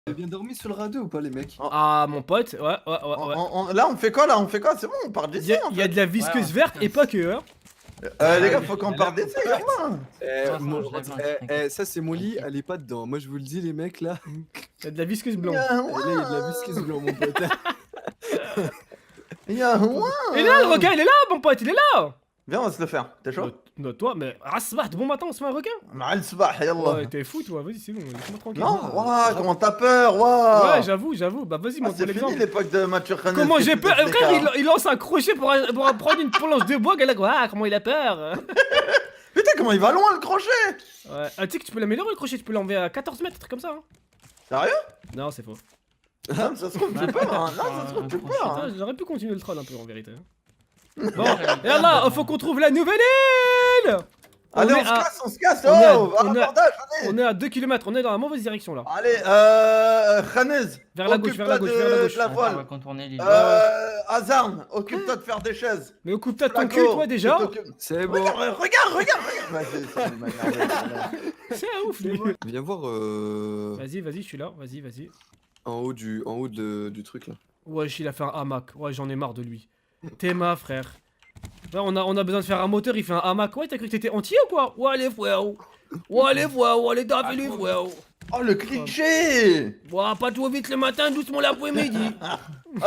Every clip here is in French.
T'as bien dormi sur le radeau ou pas, les mecs? Ah, mon pote, ouais. Là, on fait quoi là? On fait quoi? C'est bon, on part d'ici. Il y a de la visqueuse verte et pas que, hein. Les gars, faut qu'on parte d'ici, gamin. Ça, c'est mon lit, allez pas dedans. Moi, je vous le dis, les mecs, là. Il y a de la visqueuse blanche. Et là, il y a de la visqueuse blanche, mon pote. Il est là, le requin, il est là, mon pote, il est là. Viens, on va se le faire. T'es chaud? Non, toi, mais. Ah, de bon matin, on se met un requin. Mal sabah, yallah. Ouais, t'es fou, toi, vas-y, c'est bon, laisse-moi tranquille. Non, ouah, comment t'as peur, ouah. Ouais, j'avoue, bah vas-y, montre C'est l'exemple. fini l'époque de Mathieu Khanes. Comment j'ai peur? Frère, il lance un crochet pour prendre une planche de bois, gars, ah, comment il a peur. Putain, comment il va loin le crochet. Ouais, tu sais que tu peux l'améliorer le crochet, tu peux l'enlever à 14 mètres, truc comme ça. Hein. Sérieux? Non, c'est faux. Non, ça se trouve, tu peur. Non, ça se trouve, tu peur. Putain, j'aurais pu continuer le troll un peu en vérité. Bon, et là, faut qu'on trouve la nouvelle île. Allez, on se casse, on est à- oh, on est à- abordage, allez. On est à 2 km, on est dans la mauvaise direction là. Allez, Khanes. Vers la gauche, vers la gauche, vers la gauche. La On va voile. contourner l'île. Azarn, occupe-toi de faire des chaises. Mais occupe-toi de ton Flaco, cul, toi déjà. C'est bon. Regarde. Vas-y, C'est un ouf, lui. Viens voir Vas-y, je suis là, vas-y. en haut du truc, là. Wesh, il a fait un hamac. Ouais, j'en ai marre de lui. Théma, frère. Ouais, on a besoin de faire un moteur, il fait un hamac. Ouais, t'as cru que t'étais entier ou quoi? Ouais, les frères. Ouais, les dames et les frères. Oh, le cliché. Ouais, pas trop vite le matin, doucement l'après-midi. Oh,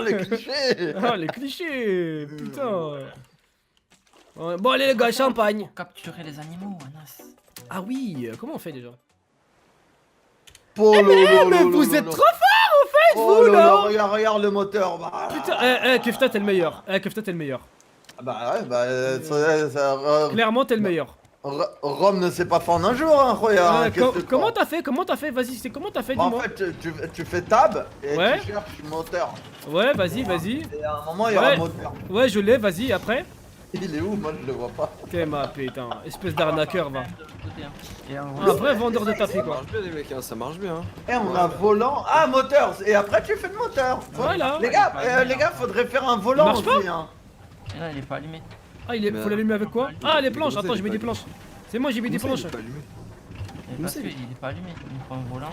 le cliché. Ah, les clichés. Putain. Ouais, bon, allez, les gars, champagne. Pour capturer les animaux, Anas. Ah oui, comment on fait déjà? Mais vous êtes trop fort en fait, vous là. Regarde le moteur. Bah, Putain, Kefta, t'es le meilleur. Kefta, t'es le meilleur. bah ouais, bah. Clairement, t'es le meilleur. Rome ne s'est pas fait en un jour, hein, Roya. Comment t'as fait? Vas-y, comment t'as fait? Bah, en Dis-moi. fait, tu fais tab et Ouais. tu cherches moteur. Ouais, vas-y. Et à un moment, il y aura un moteur. Ouais, je l'ai, vas-y, après. Il est où? Moi, je le vois pas. T'es ma putain, espèce d'arnaqueur, va. De l'autre côté, hein. Et Un vrai vendeur de tapis, Ça quoi. marche bien, les mecs, hein, ça marche bien. Et on a volant. Ah, moteur. Et après, tu fais le moteur. Voilà. Les gars, faudrait faire un volant Marche pas aussi. Hein. Et là, il est pas allumé. Ah, faut l'allumer avec quoi? Ah, les planches, attends, j'ai mis des planches. C'est moi, j'ai mis des Comment ça, planches. il est pas allumé? Et parce qu'il est pas allumé. Il faut un volant.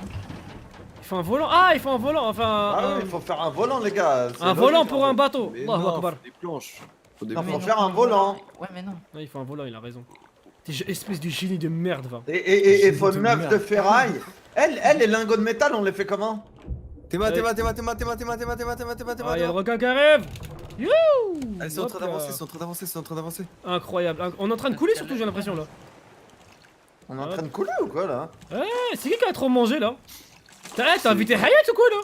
Il faut un volant. Ah, il faut un volant, enfin. Ah oui, il faut faire un volant, les gars. C'est Un logique, volant en pour fait. un bateau. Mais Allahu non, Akbar. faut des planches. Faut des Non, planches. faut faire un volant. Ouais, mais non. Non, il faut un volant, il a raison. T'es espèce de génie de merde, va. Et faut de 9 merde. de ferraille. Elle, les lingots de métal, on les fait comment? Théma. Ah, il y a le requin qui arrive. Youhou. Elles sont en train Hop là. d'avancer, Incroyable. On est en train de couler surtout, j'ai l'impression là. On est en train de couler ou quoi là? Eh, c'est qui a trop mangé là? T'as invité Hayat ou quoi là?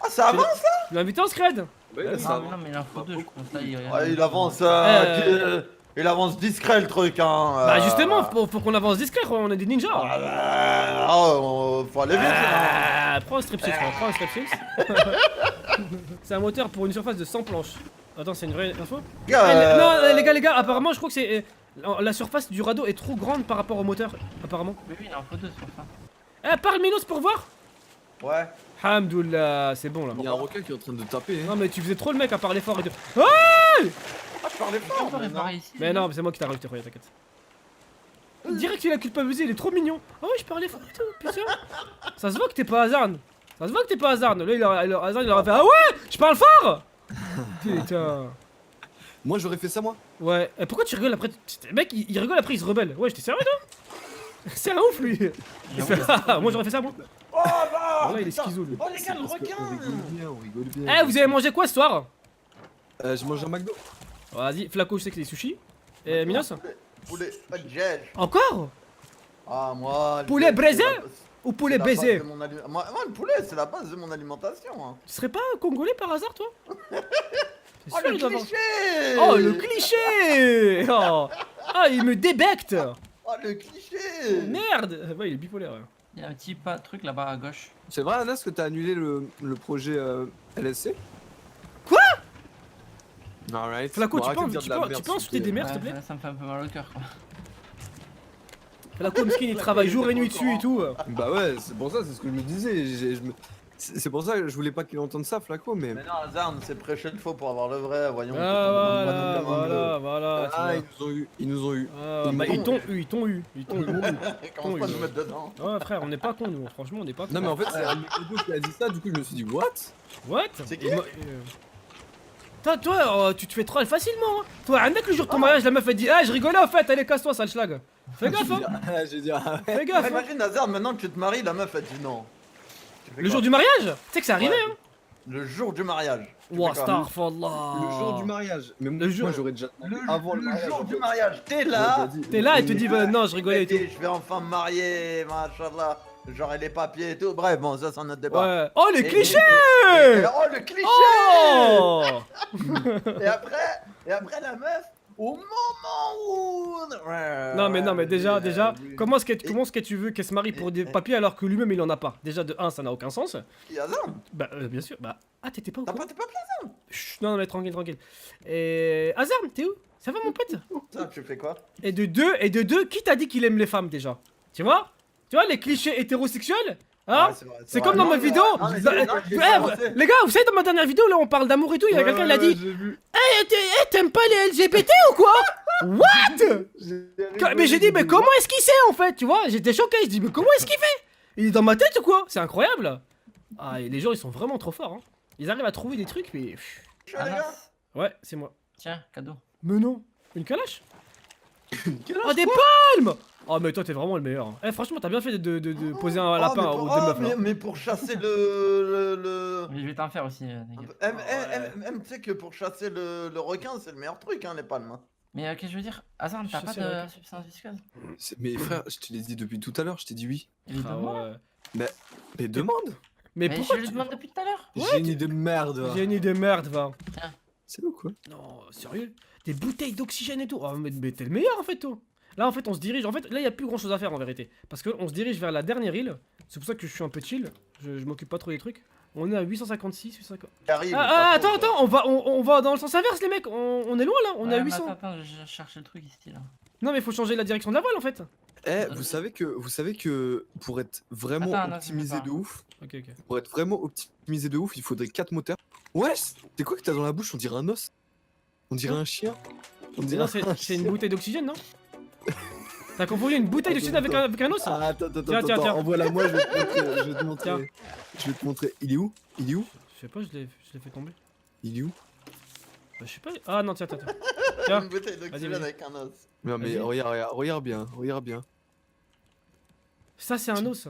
Ah, ça avance là? Tu l'as invité en scred? Ouais, Ah, ça Ah, avance. mais non, mais il en faut deux, je pense. Là, Ouais, il avance discret le truc, hein. Bah justement, faut qu'on avance discret, on est des ninjas. Faut aller vite là. Prends un stripsils, prends un stripsils. C'est un moteur pour une surface de 100 planches. Attends, c'est une vraie info? Non, les gars, apparemment, je crois que c'est. La surface du radeau est trop grande par rapport au moteur, apparemment. Oui, il en faut deux, c'est pour ça. Parle Minos pour voir. Ouais. Hamdoullah, c'est bon là. Il y a un requin qui est en train de taper. Non, mais tu faisais trop le mec à parler fort et tout. Ah, je parlais On fort, peut mais non. réparer ici. Mais non, c'est moi qui t'ai rajouté, regarde, t'inquiète. Direct qu'il a culpabilisé, il est trop mignon. Ah ouais, je parlais fort et tout, putain. Ça se voit que t'es pas Hazarn. Là, Hazarn, il aurait fait. Ah ouais, je parle fort. Putain. Moi, j'aurais fait ça, moi. Ouais, et pourquoi tu rigoles après? Le mec, il rigole après, il se rebelle. Ouais, j'étais sérieux, toi? C'est un ouf, lui. Il fait, ah, moi, j'aurais fait ça, moi. Oh bah Voilà, il est putain. schizou, lui. Oh les gars, le requin. On rigole bien. Eh, vous avez mangé quoi ce soir? Je mange un McDo. Vas-y, Flaco, je sais que c'est des sushis. Et Minos? Poulet, pas de gel. Encore? Ah, moi. le Poulet gel, braisé c'est la- Ou c'est poulet la base baisé? de mon moi, le poulet, c'est la base de mon alimentation. Hein. Tu serais pas congolais par hasard, toi? C'est Oh sûr, le il doit avoir- cliché. Oh, le cliché! Oh. Ah, il me débecte! Oh le cliché. Merde! Ouais, il est bipolaire. Ouais. Il y a un petit truc là-bas à gauche. C'est vrai, Anas, que t'as annulé le projet LSC? Quoi? Alright. Flaco, Bon, tu arrêtez de peux dire de la merde, insulter s'il te des plaît. mères, s'il te plaît? Là, ça me fait un peu mal au cœur, quoi. Flaco, Mskin, il travaille jour et nuit dessus et tout. Bah ouais, c'est pour ça, c'est ce que je me disais. Je me C'est pour ça que je voulais pas qu'il entende ça, Flaco, mais. Mais non, Hazard, c'est prêcher le faux pour avoir le vrai, voyons. Ah, peut-être on va voilà, nous voilà, Ah, tu ils nous ont eu. vois. Ils Bah, m'ont ils t'ont eu, ils t'ont eu. demander. Commence pas à Oui, nous mettre dedans. Ouais, frère, on n'est pas cons, nous. Franchement, on n'est pas cons. Non, mais en fait, c'est un mec qui a dit ça, du coup, je me suis dit, what? What? C'est qui? Toi, tu te fais troll facilement. Hein. Toi, un mec, le jour de ton mariage, la meuf elle dit, ah, je rigolais en fait, allez, casse-toi, sale schlag. Fais gaffe, hein. J'ai dit, ah ouais. Fais gaffe. Hein. Imagine Hazard, maintenant que tu te maries, la meuf elle dit non. Tu fais Le quoi? jour du mariage? Tu sais que c'est arrivé, Ouais. hein. Le jour du mariage. Tu fais Ouah, quoi? starfallah. Le jour du mariage. Mais Le jour- moi, j'aurais déjà. Le, Avant le le mariage. jour en du fait. mariage, t'es J'aurais là. déjà dit- T'es là, elle te dit, bah, non, je rigolais et tout. Je vais enfin me marier, machallah. J'aurai les papiers et tout. Bref, bon, ça c'est un autre débat. Ouais. Oh, les Et- clichés! Oh, le cliché! Oh! Et après la meuf, au moment où. Ouais, Non mais déjà, oui. comment est-ce que tu veux qu'elle se marie pour des papiers alors que lui-même il en a pas? Déjà de 1 ça n'a aucun sens. Qui Hazard? Bah bien sûr, bah ah t'étais pas au T'as courant? pas tes papiers? Chut, non mais tranquille. Et Hazard, t'es où? Ça va mon pote? Ça, tu fais quoi? Et de deux, qui t'a dit qu'il aime les femmes déjà? Tu vois? Tu vois les clichés hétérosexuels? Hein? Ouais, c'est vrai, C'est vrai. comme dans Non, ma mais- vidéo. non, mais Bah, c'est- non, je l'ai ouais, fait avancer. les gars, vous savez dans ma dernière vidéo là on parle d'amour et tout, il y a quelqu'un qui a dit J'ai vu. t'aimes pas les LGBT ou quoi? What? Mais j'ai dit mais comment est-ce qu'il sait en fait, tu vois? J'étais choqué, je dis mais comment est-ce qu'il fait? Il est dans ma tête ou quoi? C'est incroyable. Ah et les gens ils sont vraiment trop forts hein. Ils arrivent à trouver des trucs mais... pff. Je suis les gars. Anas, Ouais c'est moi. tiens, cadeau. Mais non. Une calache? Quel Oh des palmes! Oh mais toi t'es vraiment le meilleur. Eh franchement t'as bien fait de poser un lapin mais aux pour- deux meufs là. mais pour chasser le... Mais je vais t'en faire aussi, t'inquiète. Même tu sais que pour chasser le requin, c'est le meilleur truc, hein, les palmes. hein. Mais qu'est-ce que je veux dire? Hazard, t'as Je pas sais, de ouais. substance visqueuse? Mais frère, je te l'ai dit depuis tout à l'heure, je t'ai dit oui. Il est Ah devant. ouais. Mais demande. Mais Mais pourquoi je lui demande depuis tout à l'heure. Génie de merde. va. Génie de merde va. C'est où quoi? Non, sérieux? Des bouteilles d'oxygène et tout. Oh, mais t'es le meilleur en fait, toi. Là, en fait, on se dirige. En fait, là, il y a plus grand chose à faire en vérité. Parce qu'on se dirige vers la dernière île. C'est pour ça que je suis un peu chill. Je m'occupe pas trop des trucs. On est à 856, 850. Arrive, Ah, pas trop, attends, on va dans le sens inverse, les mecs. On est loin là. On est à Ouais, mais 800. Attends, je cherche le truc ici là. Non, mais faut changer la direction de la voile en fait. Eh, vous savez que pour être vraiment Attends, non, optimisé je sais pas. de ouf, Ok. pour être vraiment optimisé de ouf, il faudrait 4 moteurs. Ouais, c'est quoi que t'as dans la bouche? On dirait un os. On dirait un chien. On dirait Non, un c'est une chien. bouteille d'oxygène, non? T'as confondu une bouteille d'oxygène avec un os? Ah, attends, Tiens. envoie-la moi, je vais te montrer. Tiens. Je vais te montrer. Il est où? Je sais pas, je l'ai fait tomber. Il est où? Bah, je sais pas. Ah non, tiens. hein. Une bouteille d'oxygène vas-y. avec un os. Non mais Vas-y. regarde bien. Ça, c'est un os.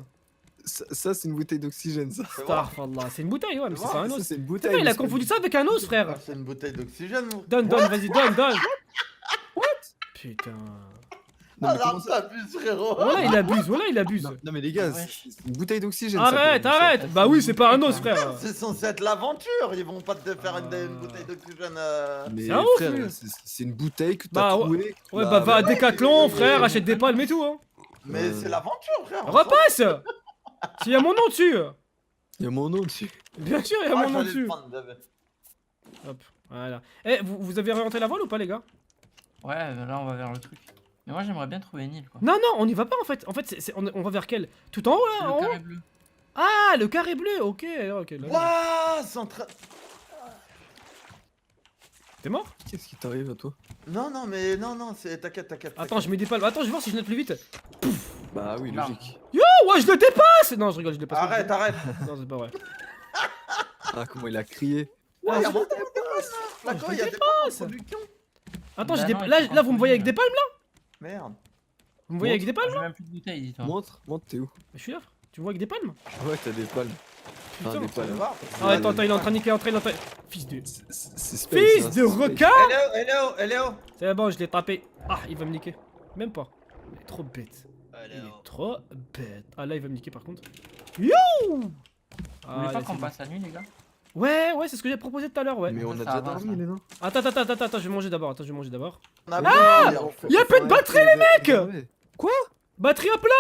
Ça c'est une bouteille d'oxygène ça. C'est vrai. Starfallah. C'est une bouteille, ouais, mais c'est Ouais, pas un Ça os. c'est une C'est bouteille. vrai, il a mais c'est confondu ça avec un os, frère. C'est une bouteille d'oxygène, mon. Donne, vas-y, donne. Putain. Non, Ah mais comment non, ça ça abuse, frérot. Voilà, il abuse. Non mais les gars, Ouais. c'est une bouteille d'oxygène. Arrête. Bah oui, c'est pas un os, frère. C'est censé être l'aventure, ils vont pas te faire une bouteille d'oxygène. Mais C'est un ouf, frère, lui. c'est une bouteille que Bah, t'as ouais. trouvée. Ouais, bah va à ouais, Décathlon, c'est- frère, achète des palmes et tout, hein. Mais c'est l'aventure, frère. Repasse. S'il y a mon nom dessus. Il y a mon nom dessus. Bien sûr, il y a Ah, mon nom j'allais le dessus. prendre, David. Hop, voilà. Eh, vous avez orienté la voile ou pas, les gars? Ouais, là on va vers le truc. Mais moi j'aimerais bien trouver une île quoi. Non, on y va pas en fait. En fait, on va vers quel? Tout en haut C'est là, en le haut. carré bleu. Ah, le carré bleu. Ok. Là. Wouah, c'est en train. T'es mort? Qu'est-ce qui t'arrive à toi? Non, c'est. T'inquiète. Attends, je mets des palmes. Attends, je vais voir si je note plus vite. Bah oui, Non. logique. Oh, ouais, je le dépasse. Non, je rigole, je le dépasse. Arrête. Non, c'est pas vrai. Ah comment il a crié. Ouais, Ouais, je- remonte, Flaco, il y a des dépasse. palmes en production. Attends, Bah j'ai non, des... il là, faut là, vous me voyez avec contrôler, des palmes là? Merde. Vous me voyez avec des palmes? J'ai même plus de bouteilles, dis-toi. Montre, t'es où? Je suis là. Tu me vois avec des palmes? Ouais, t'as des palmes. Putain. Enfin, des Tu vas palmes. voir. Ah, attends, il est en train de niquer, Fils de... C'est space, Fils hein, de c'est space. requin! Hello. C'est bon, je l'ai tapé. Ah, il va me niquer. Même pas. Il est trop bête. Il est trop bête. Ah, là, il va me niquer par contre. Yo! Vous voulez Ah, pas allez, qu'on c'est passe la nuit, les gars? bon. Ouais, c'est ce que j'ai proposé tout à l'heure, ouais. Mais on a Ça déjà avance, dormi hein. les nains. Attends, je vais manger d'abord. On a Ah bien fait. Y'a plus de batterie, les mecs! Batterie à plat!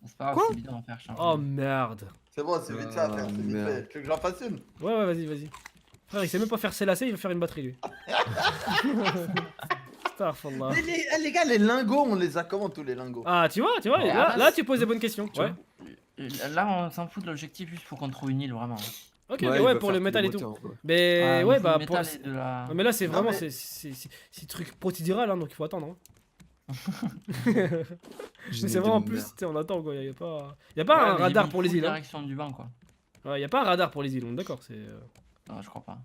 C'est pas grave, Quoi c'est bidon à faire changer. Oh merde. C'est bon, c'est vite ça à faire, c'est vite merde. fait. Tu veux que j'en fasse une? Ouais, vas-y. Frère, il sait même pas faire ses lacets, il va faire une batterie lui. Starfallah. Mais les gars, les lingots, on les a comment tous les lingots? Ah, tu vois, Ouais, là tu poses des bonnes questions. Tu Ouais. Là, on s'en fout de l'objectif, juste faut qu'on trouve une île vraiment. Ok, Ouais, ok, il ouais, va pour faire le tous métal les et tout. moteurs, quoi. Mais Ah, ouais, il faut bah le pour. métal et de la... Ouais, mais là, c'est Non, vraiment. mais- C'est truc procédural, hein, donc il faut attendre. Hein. J'ai Mais des c'est vraiment de plus, merde. tu sais, on attend quoi. Y a pas Ouais, un mais radar il pour les faut îles. Hein. direction du banc, quoi. Ouais, y a pas un radar pour les îles, on est d'accord. C'est. Non, je crois pas.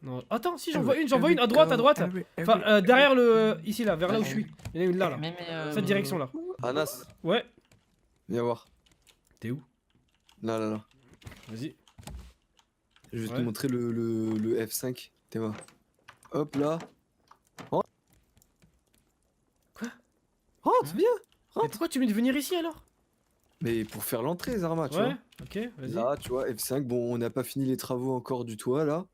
Non. Attends, si Ah j'en vois ouais, une, j'en vois une à droite, à droite. Enfin, derrière le. Ici là, vers là où je suis. Il y en a une là, là. Mais, Cette direction là. Anas, Ouais. viens voir. T'es où? Là, là, là. Vas-y. Je vais te Ouais. montrer le F5. T'es voir. Hop là. Oh. Quoi? Rentre, viens. Mais pourquoi tu me dis de venir ici alors? Mais pour faire l'entrée, Zarma, tu Ouais, vois. ok, vas-y. Là, tu vois, F5. Bon, on n'a pas fini les travaux encore du toit, là.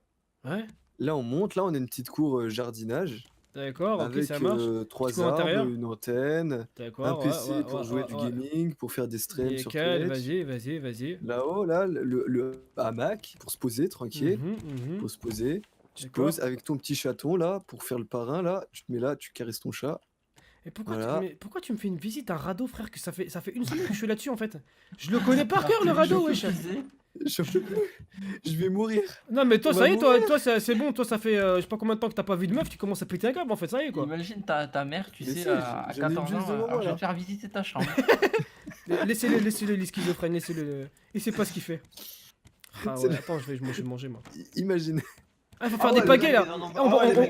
Ouais, Là, on monte. Là, on a une petite cour jardinage. d'accord, ok, avec ça marche. 3 cour arbres, intérieure. une antenne, un D'accord, PC ouais, pour ouais, jouer ouais, du ouais. gaming, pour faire des streams sur Nickel, Twitch. vas-y. Là-haut, là, le hamac pour se poser tranquille. Mhm. Faut se poser. Tu te D'accord. poses avec ton petit chaton là pour faire le parrain là. Tu te mets là, tu caresses ton chat. Et pourquoi, Voilà. mais pourquoi tu me fais une visite à Radeau, frère, que ça fait une semaine que je suis là-dessus en fait. Je le connais par cœur le Radeau, wesh. Je peux plus. Je vais mourir. Non mais toi On ça va y est, toi, mourir. toi c'est bon, toi ça fait je sais pas combien de temps que t'as pas vu de meuf, tu commences à péter un câble en fait, ça y est quoi. Imagine ta mère, tu Mais sais, si, à j'en ai une 14 juste ans, devant alors moi, je vais là. te faire visiter ta chambre. Laissez-le, les schizophrènes, laissez-le. Il sait pas ce qu'il fait. Ah C'est ouais, le- attends, je vais manger moi. Imagine. Ah, faut faire des pagaies là.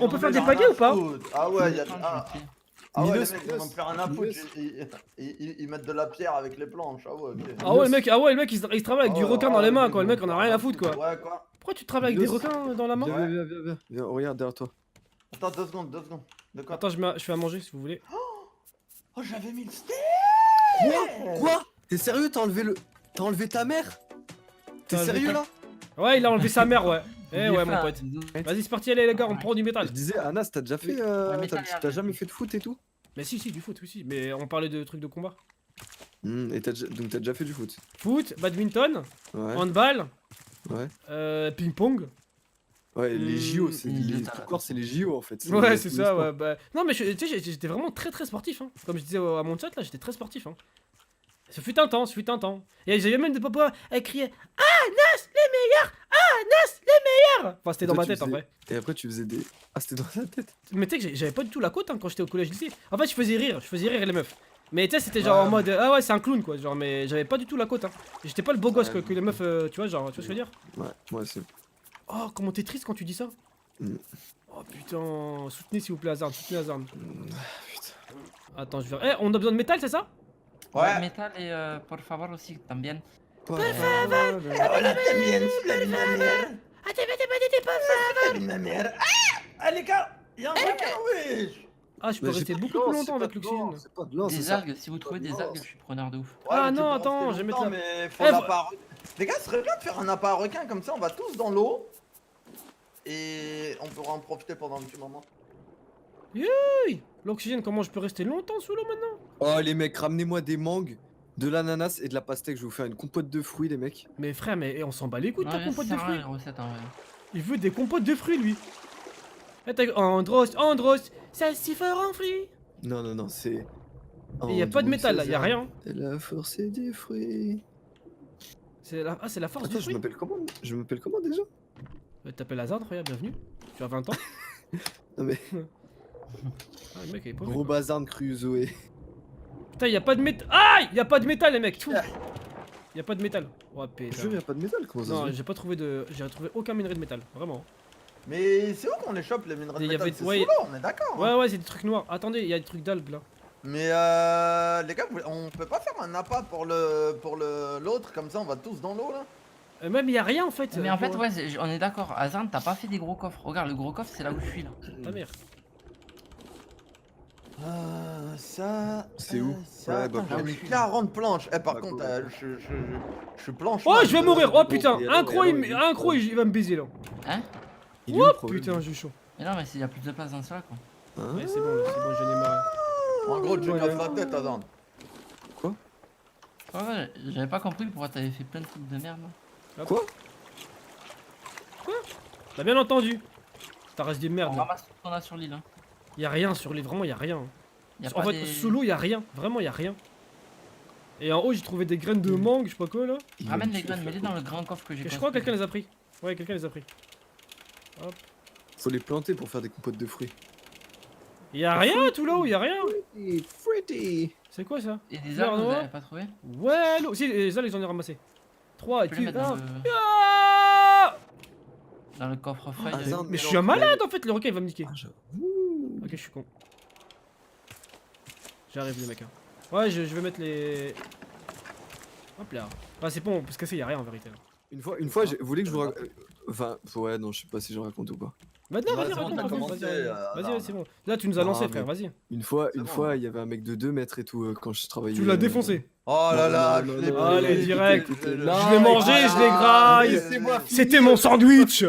On peut faire des pagaies ou pas? Ah ouais, Je y a... vais prendre, ah, je vais te- ah ouais, les Minos, mecs, ils vont me faire un apôtre. Minos. Ils mettent de la pierre avec les planches. Ah ouais, ok. Ah ouais, le mec il se travaille avec Ah du ouais, requin ah dans les ouais, mains ils quoi, le vont mec on a faire rien un à foutre quoi. Ouais, quoi. Pourquoi tu travailles avec des Minos. requins dans la main? Viens, regarde derrière toi. Attends, 2 secondes, 2 secondes. De quoi? Attends, je fais à manger si vous voulez. Oh, j'avais mis le steak. Quoi? T'es sérieux? T'as enlevé ta mère? T'es T'as enlevé sérieux ta- là? Ouais, il a enlevé sa mère, ouais. Eh Oubliez ouais, pas, mon pote. bisous. Vas-y, c'est parti, allez les gars, on prend du métal. Je disais, Anas, t'as déjà fait. Ouais, mais T'as jamais fait de foot et tout? Mais si, du foot aussi. Mais on parlait de trucs de combat. Et donc t'as déjà fait du foot? Foot, badminton, Ouais. handball, Ouais. ping-pong. Ouais, les JO, c'est les tout court, c'est les JO en fait. Ouais, c'est tous les ça, sports. ouais. Bah... Non, mais tu sais, j'étais vraiment très sportif. Hein. Comme je disais à mon chat, là, j'étais très sportif. Hein. Ça fut un temps. Et j'avais même des papas à crier Ah, Nas, les meilleurs Ah, Nas, les meilleurs Enfin, c'était dans Toi, ma tu tête en faisais- vrai. Et après, tu faisais des. Ah, c'était dans ta tête? Mais tu sais que j'avais pas du tout la côte hein, quand j'étais au collège lycée. En fait, je faisais rire les meufs. Mais tu sais, c'était genre en mode ah ouais, c'est un clown quoi. Genre, mais j'avais pas du tout la côte. Hein. J'étais pas le beau gosse Ouais. que les meufs, tu vois, genre, tu vois ce que je veux dire. Ouais, c'est. Oh, comment t'es triste quand tu dis ça. Mm. Oh putain, soutenez s'il vous plaît Hazard, soutenez Hazard. Putain. Attends, je vais. Eh, on a besoin de métal, c'est ça? Ouais. Métal et por favor aussi, también. Pas- Hola, también, la vie de ma mère. La vie de ma mère. Ah, les gars, y'a un requin, wesh. Ah, je peux Mais j'ai rester pas de beaucoup lance, plus c'est longtemps pas avec de l'oxygène. lance, c'est pas de lance, c'est Des ça. algues, si vous trouvez des algues, je suis preneur de ouf. Ah, mais tu non, peux attends, rester je vais mettre longtemps, la- mais faut Eh, l'appât à requin. Les gars, ce serait bien de faire un appât à requin comme ça, on va tous dans l'eau. Et on pourra en profiter pendant un petit moment. Oui, l'oxygène, comment je peux rester longtemps sous l'eau maintenant? Oh, les mecs, ramenez-moi des mangues, de l'ananas et de la pastèque. Je vais vous faire une compote de fruits, les mecs. Mais frère, mais on s'en bat les couilles de ta Ouais, compote de ça sert à rien, fruits. les recettes en vrai. Il veut des compotes de fruits lui. Eh, Andros, ça s'y fera en fruits. Non, c'est. Et y a pas de métal là, y a rien. C'est la force des fruits. C'est la force Attends, du fruit. je m'appelle comment déjà? T'appelles Hazard, regarde, bienvenue. Tu as 20 ans. Non, mais. Ah, le mec, il est pas Gros bazar Crusoe. Putain, y a pas de métal. Aïe, y a pas de métal, les mecs. Y a pas de métal. Oh Je putain. jure, y a pas de métal, comment ça Non, se fait? j'ai pas trouvé de. J'ai trouvé aucun minerai de métal, vraiment. Mais c'est où qu'on les chope les minerais de Il y métal? avait- C'est ouais, sous l'eau, on est d'accord. hein. Ouais, c'est des trucs noirs. Attendez, y a des trucs d'algues là. Mais les gars, on peut pas faire un appât pour l'autre, comme ça on va tous dans l'eau là. Même y a rien en fait. Mais en fait, ouais, on est d'accord. Hazard, t'as pas fait des gros coffres. Regarde, le gros coffre, c'est là où je suis là. Ta mère. Ça. C'est où? ça, Ouais, bah, attends, j'ai mis planche. 40 planches. Eh, par Bah, contre, cool. je suis planche. Oh, man, je vais de- mourir. Oh de- putain, et un alors, croc, et alors, il va me baiser là. Hein? Il est où le Oh problème? putain, j'ai chaud. Mais non, mais il y a plus de place dans cela quoi. Hein? Ouais, c'est bon, j'en ai marre. En gros, tu Ouais. casses la tête, attends. Ouais, j'avais pas compris pourquoi t'avais fait plein de trucs de merde là. Quoi? T'as bien entendu. Ça reste des On merdes. là. ramasse tout ce qu'on a sur l'île. Hein. Y a rien sur les. Vraiment, y a rien. Y a En pas fait, des... sous l'eau, y a rien. Vraiment, y a rien. Et en haut, j'ai trouvé des graines de mangue, je sais pas quoi là. Ramène les graines, mets-les dans le grand coffre que j'ai. Et je crois que quelqu'un les a pris. Ouais, quelqu'un les a pris. Faut les planter pour faire des compotes de fruits. Y'a rien tout là-haut, y'a rien. Fruity. C'est quoi ça? Et des Fleur arbres, vous noire. avez pas trouvé? Ouais, l'eau. Si, les algues, j'en ai ramassé. 3, Tu peux les 2, mettre 1. dans le coffre-feuille. Ah, ça, Mais je suis un malade en fait, le requin il va me niquer. Ah, j'avoue. Ok, je suis con. J'arrive les mecs. Hein. Ouais, je vais mettre les. Hop là. Ah, c'est bon, parce que c'est y'a rien en vérité. Là. Une fois, vous voulez que je vous raconte. Enfin, ouais, non, je sais pas si je raconte ou pas. Maintenant, Ouais, vas-y, c'est bon, raconte, t'as raconte, commencé, vas-y, non, c'est bon. Là, tu nous as Non, lancé, mais- frère, vas-y. Une fois, C'est bon. il y avait un mec de 2 mètres et tout quand je travaillais. Tu l'as défoncé. Oh là là, Non, je non, l'ai non, pris. allez, direct. Je l'ai- Non, Je l'ai mangé, je l'ai graille. Laissez-moi finir. C'était mon sandwich.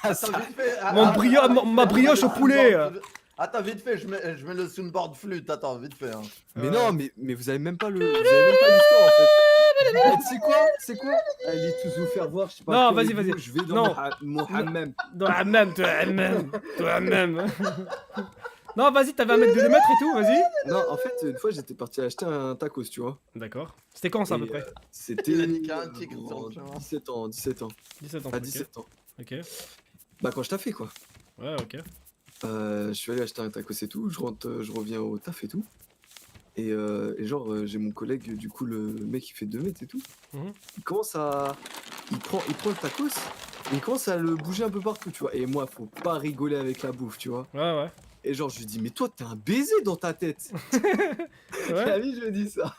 Attends, vite fait. Mon ma brioche au poulet. Attends, vite fait, je mets le soundboard flûte. Attends, vite fait. Hein. Mais non, mais vous avez même pas le. Vous avez même pas l'histoire en fait. C'est quoi Allez tous vous faire voir, je sais pas. Non, quoi, vas-y, et vas-y. vous, Je vais dans Non. mon hammam. Dans la même, toi-même. Non, vas-y, t'avais un mec de 2 mètres et tout, vas-y. Non, en fait, une fois j'étais parti acheter un tacos, tu vois. D'accord. C'était quand ça à peu Et, près? C'était. Il a niqué un tigre sur en le chemin. 17 ans, 17 ans. 17 ans. À ok. 17 ans. Ok. Bah, quand je taffais quoi. Ouais, ok. Je suis allé acheter un tacos et tout, je reviens au taf et tout. Et genre, j'ai mon collègue, du coup, le mec qui fait 2 mètres et tout. Mhm. Il commence à. Il prend le tacos et il commence à le bouger un peu partout, tu vois. Et moi, faut pas rigoler avec la bouffe, tu vois. Ouais, ouais. Et genre, je lui dis, mais toi, t'es un baiser dans ta tête. Ouais, La vie, je lui dis ça.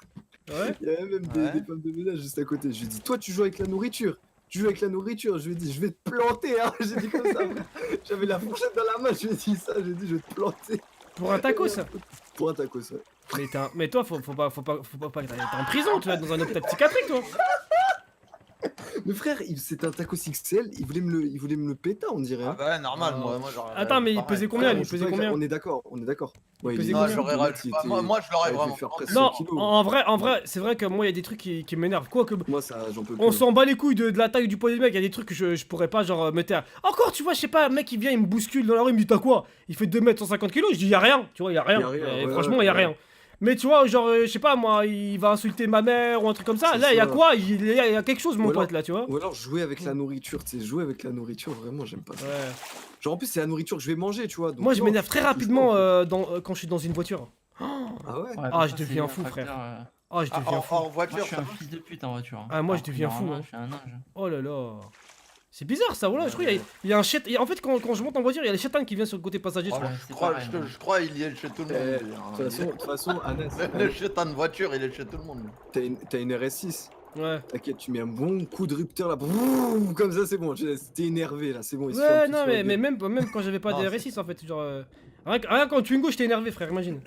ouais. Il y avait même Ouais. des pommes de ménage juste à côté. Je lui dis, toi, tu joues avec la nourriture. Tu joues avec la nourriture. Je lui dis, je vais te planter, hein. J'ai dit comme ça. J'avais la fourchette dans la main. Je lui ai dit ça. J'ai dit, je vais te planter. Pour un tacos. Pour un tacos, ouais. Mais toi, faut pas t'es en prison, tu vas être dans un hôpital psychiatrique, toi. Mais frère, c'est un tacos XL. Il voulait me le péter, on dirait. Ah hein. bah ouais, normal, moi j'aurais. Attends, mais il pareil. pesait combien, Frère, lui, on joue pesait pas avec la- combien? On est d'accord, on est d'accord. Ouais, pesait il est- Non, combien j'aurais il rajouté. était- Moi je l'aurais il vraiment. devait faire presque Non, 100 kilos. en vrai, c'est vrai que moi, il y a des trucs qui m'énervent. Quoique, Moi, ça, j'en peux plus. on s'en bat les couilles de la taille du poids du mec. Il y a des trucs que je pourrais pas, genre, me taire. Encore, tu vois, je sais pas, un mec qui vient, il me bouscule dans la rue, il me dit, t'as quoi? Il fait 2 mètres 150 kilos. Je dis, y a rien. Tu vois, y a rien. Y a rien, Et ouais, franchement, ouais, y a ouais. rien. Mais tu vois, genre, je sais pas, moi, il va insulter ma mère ou un truc comme ça. C'est Là, y a ça. quoi? Il y a quelque chose, mon Ou alors- pote, là, tu vois. Ou alors jouer avec la nourriture, tu sais, jouer avec la nourriture, vraiment, j'aime pas ça. Ouais. Genre, en plus, c'est la nourriture que je vais manger, tu vois. donc Moi, je non, m'énerve très touche rapidement pas. quand je suis dans une voiture. Ah ouais? Ouais, Ah, pour je ça, deviens c'est fou, un frère. facteur, Ah, je deviens fou. En Moi, voiture, je suis ça un fils de pute en voiture. Hein. Ah, moi, je Alors que deviens fou, normalement, hein. Je suis un ange. Oh là là. C'est bizarre ça, voilà, je crois qu'il y a un chat. En fait, quand je monte en voiture, il y a les chétans qui viennent sur le côté passager. je Oh, crois. Ouais, je c'est crois, pareil, hein. je crois il y est chez tout le monde. De toute façon, Anas, Le chétan de voiture, il est chez tout le monde. t'as une RS6. Ouais. T'inquiète, tu mets un bon coup de rupteur là. Comme ça, c'est bon. T'es énervé là, c'est bon. il se Ouais, ferme tout non, sur la mais gueule. même quand j'avais pas Non, de RS6 en fait, genre. Rien qu'en Twingo, j'étais énervé, frère, imagine.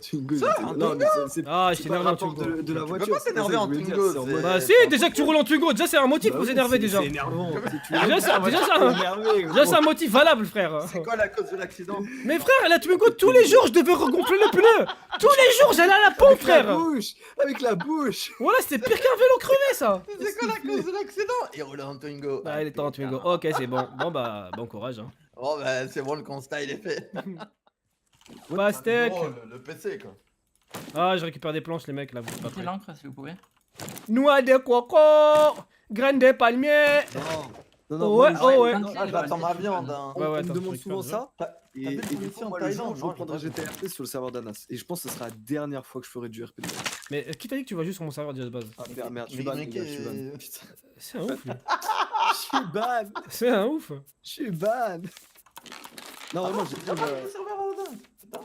Twingo, un non, mais c'est Ah, c'est j'étais pas le énervé en rapport Twingo. de la Tu peux voiture. pas c'est t'énerver ça en que je voulais dire, Twingo, c'est en c'est- mode- Bah, si, déjà que tu roules en Twingo, déjà c'est un motif Bah pour oui, s'énerver déjà. C'est énervant. Déjà, déjà, c'est un motif valable, frère. C'est quoi la cause de l'accident? Mais frère, la Twingo, tous les jours, je devais regonfler le pneu. Tous les jours, j'allais à la pompe, Avec la frère. bouche, avec la bouche. Voilà, c'était pire qu'un vélo crevé, ça. C'est quoi la cause de l'accident? Il roulait en Twingo. Bah, il était en Twingo. Ok, c'est bon. Bon, bah, bon courage. Hein. Oh bah c'est bon, le constat il est fait. Pastèque. Oh, le PC quoi. Ah, je récupère des planches, les mecs, là. Vous êtes pas Mettez prêts. l'encre si vous pouvez. Noix de coco, graines de palmier. Non, Ouais, moi, oh ouais. non, Ah, j'attends ma viande. Hein. On, Ouais, on me attends, demande je souvent récupère ça. Et, T'as fait et une du émission coup, en moi, le Thaïlande, jour, je non, reprendrai j'ai pas GTRP sur le serveur d'Anas. Et je pense que ce sera la dernière fois que je ferai du RP de base. Mais qui t'a dit que tu vas juste sur mon serveur déjà de base? Ah merde, je suis Mais ban, mec, les gars, je suis ban. Putain. C'est un ouf, lui. Je suis ban. C'est un ouf. Je suis ban. Non, vraiment, j'ai J'ai pas le serveur en dedans.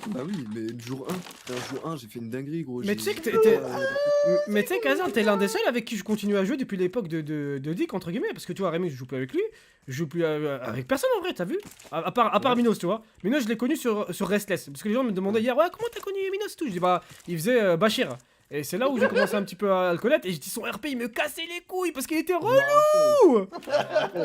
Bah oui, mais le jour 1, frère, le jour 1, j'ai fait une dinguerie, gros. Mais j'ai- tu sais que Ouais, Mais tu sais, Kazan, t'es l'un des seuls avec qui je continue à jouer depuis l'époque de Dick, entre guillemets. Parce que tu vois, Rémi, je joue plus avec lui. Je joue plus avec personne en vrai, t'as vu? À part Minos, tu vois. Minos, je l'ai connu sur Restless. Parce que les gens me demandaient hier, ouais, comment t'as connu Minos et tout? Je dis, bah, il faisait Bachir. Et c'est là où j'ai commencé un petit peu à le connaître. Et j'ai dit, son RP, il me cassait les couilles parce qu'il était relou.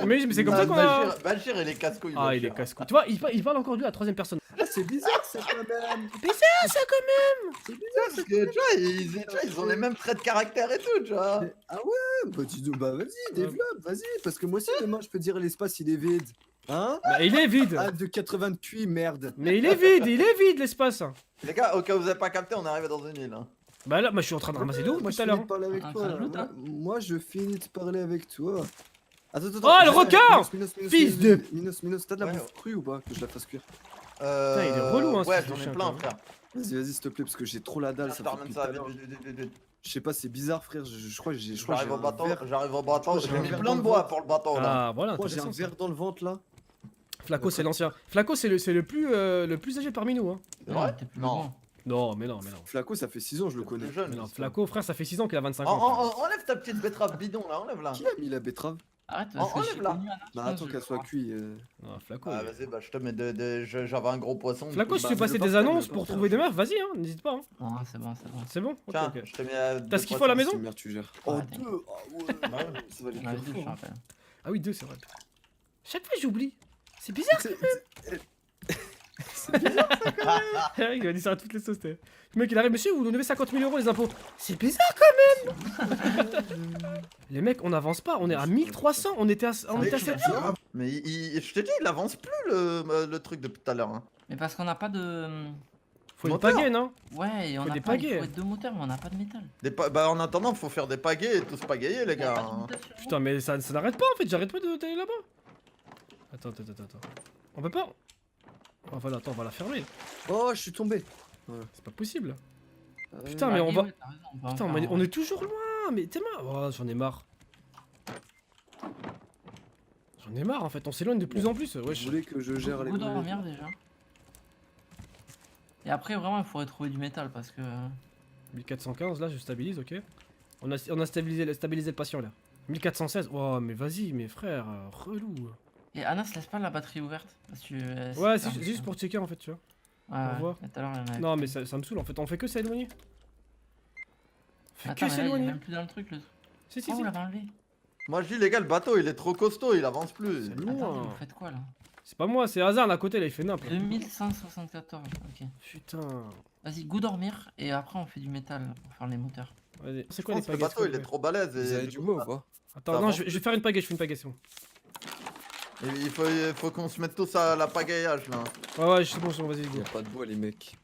Mais c'est comme ça qu'on a. Bachir, il est casse-couille. Ah, il est casse-couille. Tu vois, il parle encore lui à la troisième personne. Ah, c'est bizarre, c'est quand même. Mais c'est ça quand même. C'est bizarre. Parce que tu vois, ils ont les mêmes traits de caractère et tout, tu vois. Ah ouais, bah, bah vas-y, développe, vas-y. Parce que moi aussi, demain, je peux dire l'espace, il est vide. Hein? Bah, il est vide. Ah, de 80 de QI, merde. Mais il est vide l'espace. Les gars, au cas où vous avez pas capté, on est arrivé dans une île. Hein. Bah là, moi je suis en train de ramasser l'eau Moi, tout je à finis l'heure. de parler avec Ah, toi. ça là. ajoute, hein. Moi, je finis de parler avec toi. Attends, attends, Oh, attends. le requin Fils de- Minos, t'as de la Ouais, bouffe crue ou pas? Que je la fasse cuire. il est relou, hein, ce Ouais, fils de j'en ai chien, plein, quand même. frère. Vas-y, s'il te plaît, parce que j'ai trop la dalle. Tiens, Ça je te fait ramène depuis ça, tout à l'heure. vite. Je sais pas, c'est bizarre, frère. Je crois que j'ai un verre. J'arrive au bateau. j'ai J'ai un mis verre plein dans de le bois ventre. pour le bateau là. Ah, voilà, Je crois que j'ai un intéressant, ça. verre dans le ventre là. Flaco, c'est l'ancien. Flaco, c'est le plus âgé parmi nous, hein. C'est vrai? T'es plus Non. grand. Non, mais non. Flaco, ça fait 6 ans, je le connais. Plus jeune. Mais non, lui, Flaco, frère, ça fait 6 ans qu'il a 25 ans. frère. Enlève ta petite betterave bidon là, enlève là. Qui a mis la betterave? Arrête, parce que Enlève j'ai là. connu Anna, je Bah pense, attends je qu'elle soit crois. cuite. Non, Flaco. Ah, vas-y, bah je te mets j'avais un gros poisson. Flaco, si bah, tu veux passer le des portable, annonces le pour portable. trouver des meufs, vas-y, hein, n'hésite pas. Hein. Non, c'est bon, c'est bon. C'est bon? Ok, Tiens, ok. je te mets. T'as ce qu'il faut à la maison? C'est merde, tu gères. Ah, Oh, t'inquiète. 2! Ah ouais, Bah ouais. ça va les On avait faire deux, je fort, te hein. rappelle. Ah oui, 2, c'est vrai. putain. Chaque fois, j'oublie. C'est bizarre. Il a dit ça à toutes les sauces. Le mec, il arrive, monsieur, vous nous devez 50 000 € les impôts. C'est bizarre quand même. Les mecs, on n'avance pas. On est à 1300. On était à 700. Mais je t'ai dit, il avance plus le truc depuis tout à l'heure. Hein. Mais parce qu'on n'a pas de. Faut une Moteur. pagaie, non? Ouais, et on Faut a des pas. Il pagaies. faut être deux moteurs, mais on n'a pas de métal. Bah en attendant, faut faire des pagaies et tous pagayer les Il y a gars. pas de hein. métal sur Putain, mais ça n'arrête pas en fait. J'arrête pas d'aller là-bas. Attends. On peut pas. Oh, voilà, attends, on va la fermer. Oh, je suis tombé. C'est pas possible. Euh, Putain, nous. mais Ah, on oui, va. ouais, t'as raison, on peut en Putain, faire mais un. on est toujours loin. Mais t'es marre. Oh, j'en ai marre. J'en ai marre en fait. On s'éloigne de plus en plus. Je Wesh. voulais que je gère les Beaucoup dormir déjà. Et après, vraiment, il faudrait trouver du métal parce que. 1415, là, je stabilise, ok. On a stabilisé le patient là. 1416. Oh, mais vas-y, mes frères, relou. Et Anna se laisse pas la batterie ouverte parce que. Ouais, c'est juste pour checker en fait, tu vois. Ouais, pour voir. mais tout à l'heure, il y en avait. Non, mais ça me saoule en fait. On fait que s'éloigner. On fait Attends, que mais là, il est s'éloigner. même plus dans le truc le. Si, Oh, on l'avait enlevé. Moi je dis les gars, le bateau il est trop costaud, il avance plus. C'est Attendez, loin. vous faites quoi là C'est pas moi, c'est Hazard à côté là, il fait n'importe. 2174, ok. Putain. Vas-y, go dormir et après on fait du métal pour faire les moteurs. Vas-y. C'est Je quoi les pense que le pagaies? bateau il est trop balèze. Vous avez du bois ou pas? Attends, Ça non, avance je vais faire une pagaie, je fais une pagaie, c'est bon. Et il faut qu'on se mette tous à la pagaillage là. Ouais, c'est bon, vas-y, Il go. y a pas de bois, les mecs.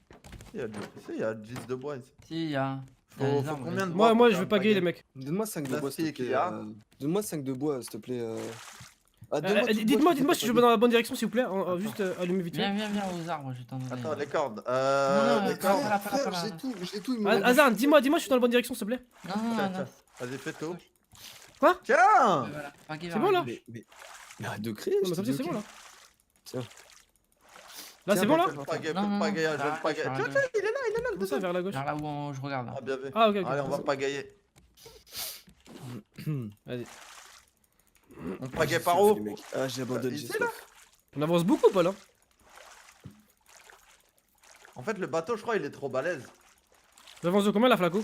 Il y a 10 de bois ici. Si, il y a. Faut les arbres, combien de vas-y. bois Moi, pour je faire veux une pagayer les pagaie mecs. Donne-moi 5 de bois, s'il te Plastique, plaît. il y a. Donne-moi 5 de bois, s'il te plaît. Ah, donne-moi tout le Dites-moi bois, si je vais dans la bonne direction, s'il vous plaît. Juste allumez vite fait. Viens aux arbres, je vais t'en donner. Attends, les cordes. non, Les non, cordes. pas là. Frère, j'ai tout, il me Ah, manque Hazard, dis-moi si je suis dans la bonne direction, s'il te plaît. Non, Tiens, non. tiens. Vas-y, fais tout. Quoi? Tiens. Voilà, pagaie C'est vers bon, la là gauche. Mais arrête de créer. Non, mais je comme te ça, c'est dis, bon là. ok. Tiens. Là, Tiens, c'est bon là? Fais le pagaille, fais Non, le non, pagaillage, non, fais le pagaille. vers la Tiens, gauche. il est là, Comment ça, vers la gauche? Vers là où je regarde. Ah, bien vu. Ah, ok, Allez, on va ok. pagailler. Vas-y. On pagaille J'ai par soif, où les mecs. Ah, j'abandonne, Ici, j'ai là soif. On avance beaucoup, Paul. Hein. En fait, le bateau, je crois, il est trop balèze. J'avance de combien la Flaco?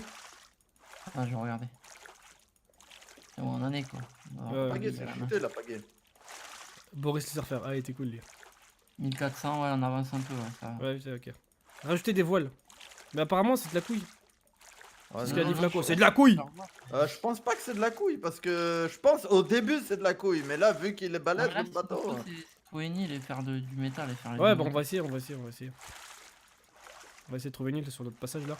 Ah, je vais regarder. C'est bon, on en est quoi. On va Ouais. Pagaille, regarder c'est la main. chuté, la pagaille. Boris les refaire. Ah, il était cool lui. 1400, ouais, on avance un peu, ouais, ça va. Ouais, c'est ok. Rajouter des voiles. Mais apparemment, c'est de la couille. Ouais, C'est ce non, qu'a dit non, Flaco. je- C'est de la couille! Je pense pas que c'est de la couille parce que je pense au début c'est de la couille, mais là vu qu'il est Non, balèze mais là, le ce qu'il bateau. faut, c'est trouver une île et faire du métal et faire les Ouais, deux bon, on va essayer. On va essayer de trouver une île sur notre passage là.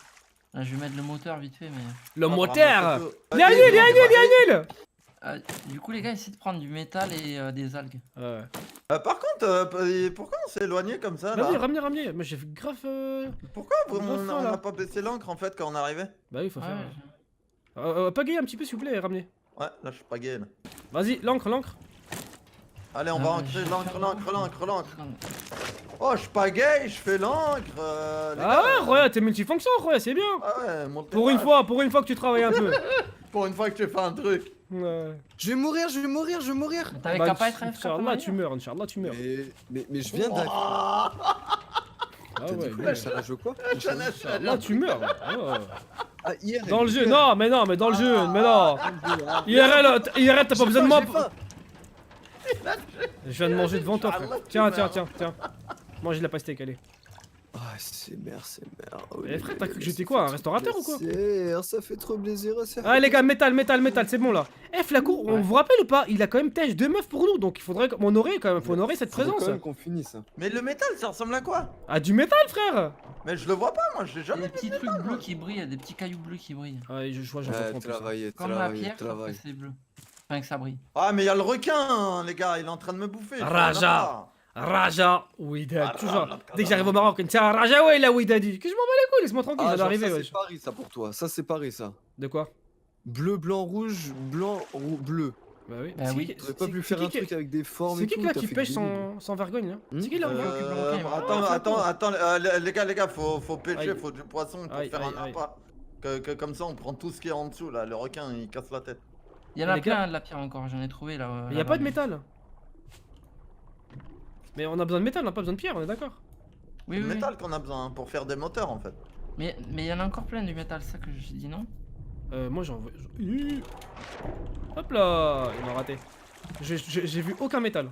Là, je vais mettre le moteur vite fait, mais. Le On va moteur! ramasser tout. Il y a une île, il y a une île, il y a une île! Du coup, les gars, essayez de prendre du métal et des algues. Ouais. Par contre, pourquoi on s'est éloigné comme ça là Ramenez. Moi j'ai fait grave. Pourquoi on grave faim, on là. n'a pas baissé l'ancre en fait quand on arrivait? Bah oui, faut Ouais, faire. Pagayer un petit peu s'il vous plaît et ramenez. Ouais, là je suis pas gay là. Vas-y, l'encre. Allez, on va ancrer je- l'ancre. Oh, je pagaille, je fais l'ancre. les Ah ouais, gars. Roya, t'es multifonction, Roya, c'est bien. Ah ouais, monte Pour une fois que tu travailles un peu. Pour une fois que tu fais un truc. Ouais. Je vais mourir. Mais t'avais Bah, qu'à pas être AFK comme Inch'Allah, tu ailleurs. meurs, Inch'Allah, tu meurs. Mais je viens d'arriver. Ah T'as ouais, dit quoi, Inch'Allah, je quoi? Inch'Allah, tu meurs. Ah ouais. Ah, hier. Dans le jeu, non, mais dans le jeu, mais non. IRL, t'as pas besoin de moi. Je viens de manger devant toi, frère. Tiens. Mange la pastèque, allez. Ah, c'est merde. Eh frère, t'as cru que j'étais quoi, un restaurateur ou quoi? Ça fait trop plaisir. Ah les gars, métal, c'est bon là. Eh Flaco, on vous rappelle ou pas? Il a quand même tèche 2 meufs pour nous, donc il faudrait qu'on honorer quand même, faut honorer cette présence. Faut quand même qu'on finisse. Mais le métal, ça ressemble à quoi? Ah du métal frère. Mais je le vois pas, moi, je l'ai Il y a jamais des petits trucs bleus qui brillent, il y a des petits cailloux bleus qui brillent. Ah je vois, j'en comprends plus. Travailler, Comme la pierre, sauf que c'est bleu. Enfin que ça brille. Ah, mais il y a le requin, hein, les gars, il est en train de me bouffer. je Raja. comprends pas. Raja, Ouidad, Ah, toujours. Raja, Dès que j'arrive au Maroc, on me dit ah, Raja, ouais, là, Ouidadi. Que je m'en bats les couilles, laisse-moi tranquille, je viens d'arriver, ça wesh. c'est Paris ça pour toi. Ça c'est Paris ça. De quoi? Bleu, blanc, rouge, blanc, bleu. Bah oui. Bah oui. T'aurais pas pu faire un truc avec des formes C'est et qui tout. là t'as qui fait pêche des sans vergogne là? Hmm C'est qui là? Attends, les gars, faut pêcher, Aïe. faut du poisson pour Aïe, faire aïe, un aïe. appât. Comme ça, on prend tout ce qui est en dessous, là. Le requin, il casse la tête. Il y en a Les gars- plein de la pierre encore, j'en ai trouvé là. Mais y a pas de métal. Mais on a besoin de métal, on a pas besoin de pierre, on est d'accord? Oui, C'est le oui. métal qu'on a besoin hein, pour faire des moteurs, en fait. Mais il y en a encore plein du métal, c'est ça que j'ai dit non? Moi j'en vois. Hop là, il m'a raté. J'ai vu aucun métal.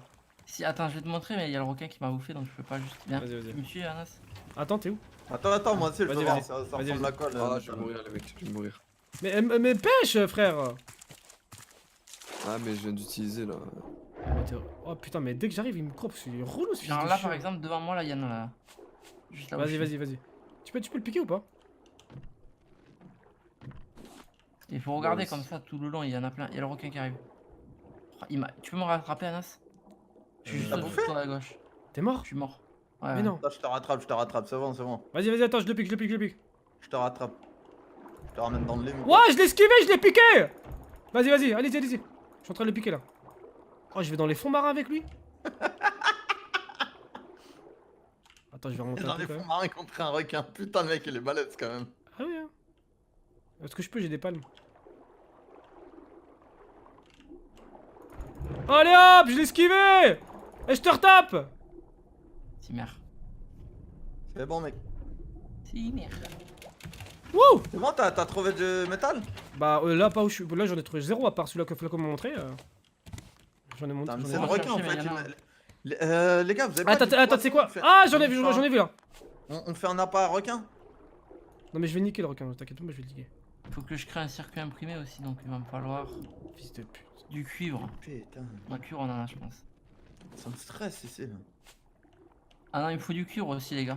Si, attends, je vais te montrer, mais il y a le requin qui m'a bouffé donc je peux pas juste. Viens, Vas-y, tu me suis, Anas? Attends, t'es où? Attends, moi aussi, je Vas-y, peux voir, vas-y. ça Vas-y, ressemble vas-y. à quoi, le Ah, je vais métal. mourir les mecs, je vais mourir. Mais pêche, frère! Ah mais je viens d'utiliser là. Oh putain, mais dès que j'arrive, il me croit parce qu'il est relou ce fils Genre de là, chien. par exemple, devant moi, là, il y en a là. Juste là où je suis. Vas-y. Tu peux le piquer ou pas? Il faut regarder Ouais, comme ça tout le long, il y en a plein. Il y a le requin qui arrive. Oh, tu peux me rattraper, Anas? Je suis juste t'as au-dessus bouffé sur la gauche. T'es mort? Je suis mort. Ouais, Mais ouais. non. Attends, je te rattrape, c'est bon. Vas-y, attends, je le pique. Je te rattrape. Je te ramène dans le lit. Ouais, je l'ai esquivé, je l'ai piqué! Vas-y, allez-y. Je suis en train de le piquer là. Oh, je vais dans les fonds marins avec lui? Attends, je vais remonter un Dans peu les quand fonds même. marins contre un requin. Putain, le mec, il est balèze quand même. Ah oui, hein. Est-ce que je peux? J'ai des palmes. Allez hop, je l'ai esquivé! Et je te retape! Si merde. C'est bon, mec. Si merde. Wouh! C'est bon, t'as trouvé du métal? Bah là, pas où je suis. Là, j'en ai trouvé zéro à part celui-là que Flaco m'a montré. J'en ai montré. Putain, mais j'en ai c'est le montré. requin en cherché, fait. mais y en a Les gars, vous avez pas Attends, du c'est poisson, quoi? on fait- Ah, j'en ai vu là. On fait un appât à requin? Non, mais je vais niquer le requin, t'inquiète pas, je vais le niquer. Faut que je crée un circuit imprimé aussi, donc il va me falloir Fils de pute. du cuivre. Putain, Un cuivre, on en a, je pense. ça me stresse ici là. Ah non, il me faut du cuivre aussi, les gars.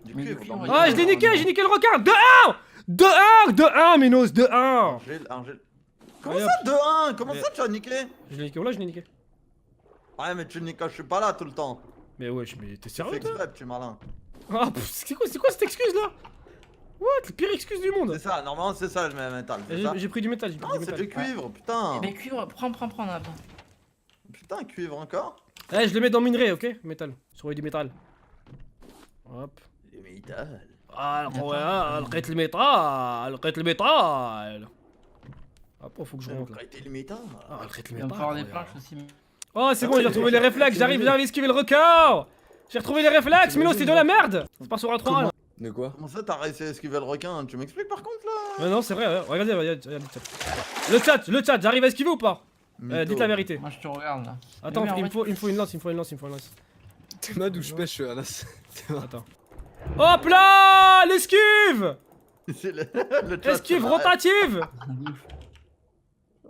Du Mais du cuivre, cuivre, dans il mon- y a- Ah, j'ai niqué le requin! 2-1, Minos, 2-1! Angèle. Comment Allez, ça 2-1? Comment Mais- ça tu as niqué? Je l'ai niqué, oh là, je l'ai niqué. Ouais, mais tu niques quand je suis pas là tout le temps. Mais wesh, mais t'es Tu sérieux fais toi? exprès, petit malin. Ah, c'est quoi cette excuse là? What? La pire excuse du monde! C'est ça, normalement c'est ça le métal. c'est ça J'ai pris du métal, Non, c'est du cuivre, putain. Mais cuivre, prends, on a besoin. Putain, cuivre encore? Eh, je le mets dans minerai, ok? Métal. Sur du métal. Hop. Du métal. Ah, Attends, ouais, لقيت الميتال. Hop, oh, faut que je remonte là. Arrêtez le métal. Ah, لقيت Il va me falloir des الميتال. planches aussi. Oh, c'est bon, j'ai retrouvé les réflexes, j'arrive à esquiver le record! J'ai retrouvé les réflexes, Minos, c'est de la merde! On part sur un 3 là. De quoi? Comment ça t'as réussi à esquiver le requin? Tu m'expliques par contre là? Non, c'est vrai, ouais. Regardez, regarde le chat, j'arrive à esquiver ou pas? Dites la vérité. Moi, je te regarde là. Attends, Mais oui, en il me faut une lance. T'es mal d'où je pêche, Anas. Attends. Hop là! L'esquive! C'est le chat, Esquive ça rotative!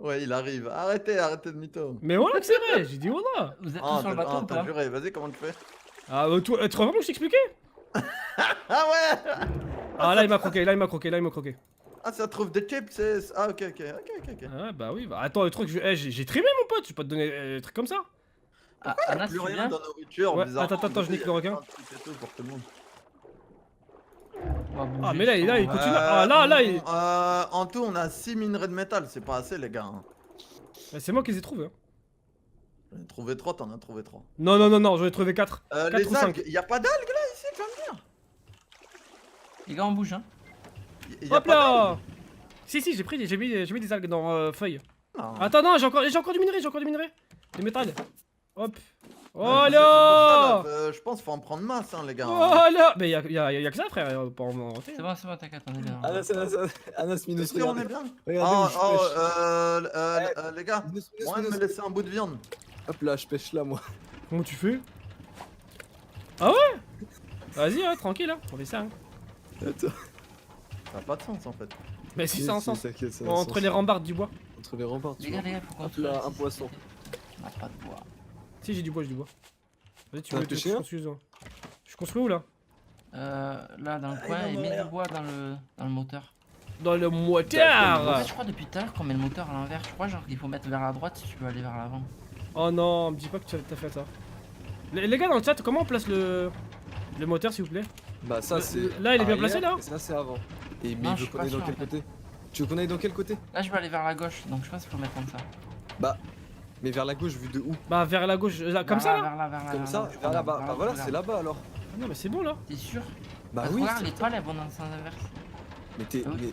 Ouais, il arrive. Arrêtez de mytho. Mais voilà que c'est vrai, j'ai dit voilà! Vous êtes tous Ah, sur le bateau ou t'as pas? juré, vas-y, comment tu fais? Ah, toi, tu vraiment, je t'expliquais? Ah ouais! Ah, là, il m'a croqué. Ah, ça trouve des chips, c'est. Ah, ok. Ah, bah oui, bah attends, le truc, j'ai trimé mon pote, je vais pas te donner des trucs comme ça. Ah, Anas, Plus tu rien viens? dans nourriture, Ouais, bizarrement. attends, je nique le requin. C'est tout pour tout le monde. On va bouger, Ah, mais là, il sûrement. continue. Ah, là, il. En tout, on a 6 minerais de métal, c'est pas assez, les gars. hein. Bah, c'est moi qui les ai trouvés. Hein. J'en ai trouvé 3, t'en as trouvé 3. Non, j'en ai trouvé 4. Quatre Les ou cinq. algues, y'a pas d'algues là ici, tu vas me dire? Les gars, on bouge, hein. Y a Hop pas là! Si, j'ai mis des algues dans feuilles. d'algues? Non. Attends, non, j'ai encore du minerai. Du métal. Hop. Oh Ouais, c'est là! pour ça, là, je pense qu'il faut en prendre masse, hein, les gars. Oh là! Mais y'a que ça, frère, pas en inventer. C'est bon, t'inquiète, on est bien. Anas, Minos, Est-ce qu'on est regarde. bien? Regardez où je pêche. Les gars, Minos, moyen de me laisser un bout de viande. Hop là, je pêche là, moi. Comment tu fais? Vas-y, ouais, tranquille, hein. On fait ça. Hein. Attends. Ça n'a pas de sens en fait. Mais si, ça a un sens. T'inquiète, ça a un Entre sens. les rambardes du bois. Entre les remparts, tu Les vois. gars, faut qu'on Hop là, un poisson. On a pas de bois. Si, j'ai du bois, j'ai du bois. Vas-y, tu T'as veux que je pêché, hein construise où Je construis où là? Là, dans le Ah, coin, il et va mets mourir. du bois dans le moteur. Dans le En moteur. fait, je crois depuis tout à l'heure qu'on met le moteur à l'envers. Je crois genre qu'il faut mettre vers la droite si tu veux aller vers l'avant. Oh non, me dis pas que t'as fait ça. Les gars dans le chat, comment on place le moteur s'il vous plaît? Bah ça c'est... Là, il est bien arrière, placé, là et ça c'est avant. Et mais Non, il je veut suis qu'on pas aille dans sûr, quel en fait. côté? Tu veux qu'on aille dans quel côté? Là, je vais aller vers la gauche, donc je pense qu'il faut mettre comme ça. Bah... Mais vers la gauche, vu de où? Bah vers la gauche, là, comme Vers ça là, là? vers là, vers là. Comme ça? je Vers regarde, là-bas. vers Bah je voilà, regarde. c'est là-bas alors. Ah non mais c'est bon là. T'es sûr? Bah Parce que oui, regarde, c'est- les toiles elles vont dans le sens inverse. mais t'es... Ah oui. Mais...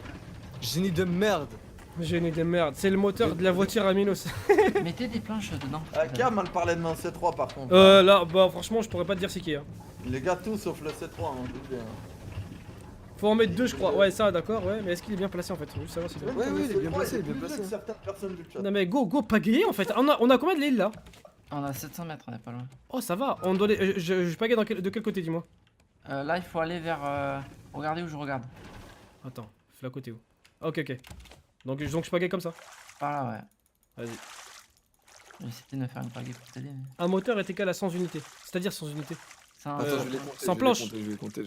Génie de merde! Génie de merde, c'est le moteur de la voiture à Minos. Mettez des planches dedans. Qui a mal parlé de mon C3 par contre? Là, bah franchement, je pourrais pas te dire c'est qui. Hein. Les gars, tout sauf le C3. Hein, je vous le dis, hein. Faut en mettre deux, je crois. Ouais, ça, d'accord, ouais. Mais est-ce qu'il est bien placé en fait? Faut juste savoir si c'est bien. Ouais, oui, il est bien C3, placé, il est plus bien vieux placé. que certaines personnes du chat. Non mais go, pagayer en fait. On a combien de l'île là? On a 700 mètres, on est pas loin. Oh, ça va. On doit les... je pagaie de quel côté, dis-moi? Là, il faut aller vers. Regardez où je regarde. Attends, fais la côté où? Ok. Donc je pagaie comme ça. Par là, ouais. Vas-y. J'ai essayé de me faire une pagaie pour t'aider. Mais... Un moteur est égal à 100 unités. C'est-à-dire 100 unités. Sans- Attends, je vais les compter. sans planche. Je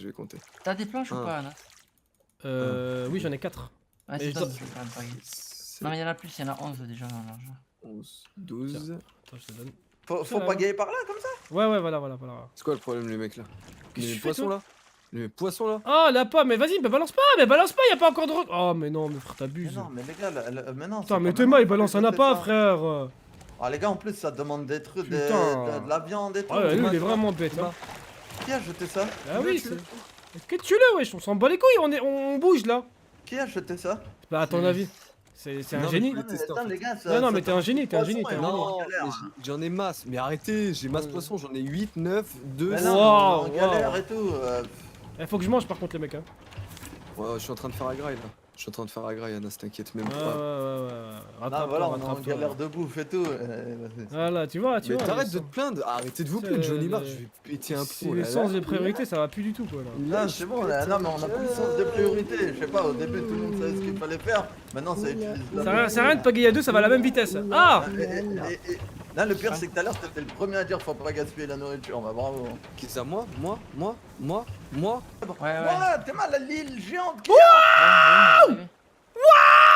vais compter. T'as des planches ou Un. pas, Anna? Oui, j'en ai 4. Ouais, Et c'est je toi dois- qui veux faire une pagaie. 7, Non, mais il y en a plus, il y en a 11 déjà dans l'argent. 11, 12... Attends, je te donne. Faut là. pagayer par là comme ça? Ouais, voilà. C'est quoi le problème les mecs là? Qu'est-ce que Les tu fais, poissons toi là? Les poissons là? Oh, la pomme, mais vas-y, mais balance pas, y a pas encore de... Oh, mais non, mais frère, Mais t'abuses. non, mais les gars, mais non. Attends, c'est mais pas Thomas, mal, il balance un faut appât, laisser ça. frère. Ah les gars, en plus ça demande des trucs, Putain. de la viande et tout. Ah ouais, lui, il est Thomas, vraiment bête, hein. Qui a jeté ça? Ah oui, c'est... Que tu-le, wesh, on s'en bat les couilles, on bouge, là. Qui a jeté ça? Bah, à ton C'est- avis, c'est un Non, mais génie. faut les tester, en fait. les gars, Non, non, mais t'es un génie, t'es un génie. Non, mais j'en ai masse. Mais arrêtez, j'ai masse poisson, j'en ai 8, 9, 2... Mais Wow, non, on wow. galère et tout. Eh, faut que je mange, par contre, les mecs, hein. Ouais, je suis en train de faire la graille là. Je suis en train de faire la graille, Anas, t'inquiète même Ouais. Non, Rattrape-toi, voilà, on est en rattrape-toi. galère de bouffe et tout. Voilà, tu vois, Mais vois. t'arrêtes les de te plaindre, arrêtez de vous C'est plaindre, Johnny le- Mark, je vais péter un C'est plomb. les là. sens de priorité, ça va plus du tout, quoi, là. Là, c'est bon, là, non, mais on a plus le sens de priorité. Je sais pas, au début tout le monde savait ce qu'il fallait faire. Maintenant, ça utilise C'est rien de pagayer à deux, ça va à la même vitesse. Ah! Là, le pire, c'est que tout à l'heure, t'étais le premier à dire faut pas gaspiller la nourriture. Bah, bravo. Qui ça, moi? Ouais, ouais. Ouais, t'es mal à l'île géante. Ouais,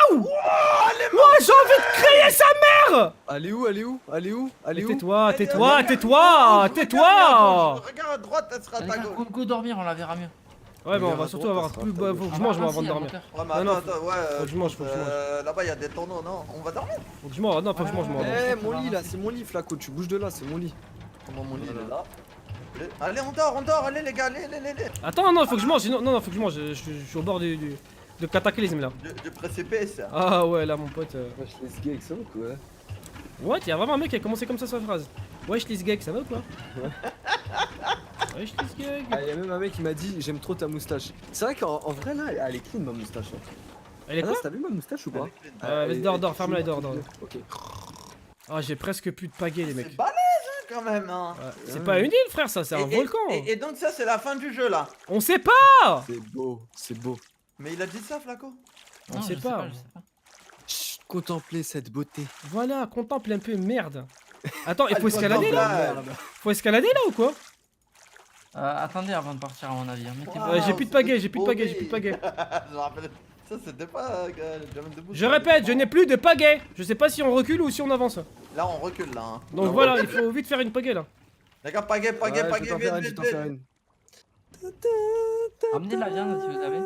Oh, j'ai envie de crier sa mère! Allez où? Mais tais-toi! Regarde à droite, elle sera à Les ta gars, gauche. go dormir, on la verra mieux. Ouais, mais on Regarde va à surtout droite, avoir ça plus. sera Faut que ta je mange, moi, Ah, avant de si, dormir. moteur. Ouais, mais Non, non, attends, ouais. faut que je mange, faut que je mange. Là-bas, il y a des tonneaux, non? On va dormir? Faut que je mange, non, faut que je mange, moi. Eh, mon lit là, c'est mon lit, Flaco, tu bouges de là, c'est mon lit. Comment mon lit il Voilà. est là? Allez, on dort, allez les gars, allez. Attends, non, faut que je mange, sinon. Non, faut que je mange, je suis au bord de cataclysme là. Du précipice. Ah ouais, là, mon pote. Wesh, les gars, avec ça ou quoi? What? Y'a vraiment un mec qui a commencé comme ça sa phrase. Wesh, les gags, ça va ou quoi? Wesh, les gags. Ah, y'a même un mec qui m'a dit j'aime trop ta moustache. C'est vrai qu'en vrai là, elle est clean ma moustache. Hein. Elle est quoi? Anas, t'as vu ma moustache ou pas? Vas-y, dors, ferme-la et dors. Ok. Ah, j'ai presque plus de pagaie, les mecs. C'est balèze hein, quand même. Hein. Ouais, c'est pas une île, frère, ça, c'est un volcan. Et donc ça, c'est la fin du jeu là. On sait pas! C'est beau. Mais il a dit ça, Flaco? On Non, sait je pas. je sais pas. Chut, contemplez cette beauté. Voilà, contemple un peu, merde. Attends, il faut Ah, le escalader là? contemplage. Faut escalader là ou quoi? Attendez avant de partir à mon avis. Hein. Mettez-vous. Ouais, J'ai plus de pagaie, j'ai plus de pagaie. Je me rappelle. Ça, c'était pas. Jamel Debbouze. Je répète, je n'ai plus de pagaie. Je sais pas si on recule ou si on avance. Là, on recule là. Hein. Donc voilà, il faut vite faire une pagaie là. Les gars, pagaie, Ouais, je vais t'en faire une, vite, je vais t'en vite. faire une. Ramenez de la viande si vous avez.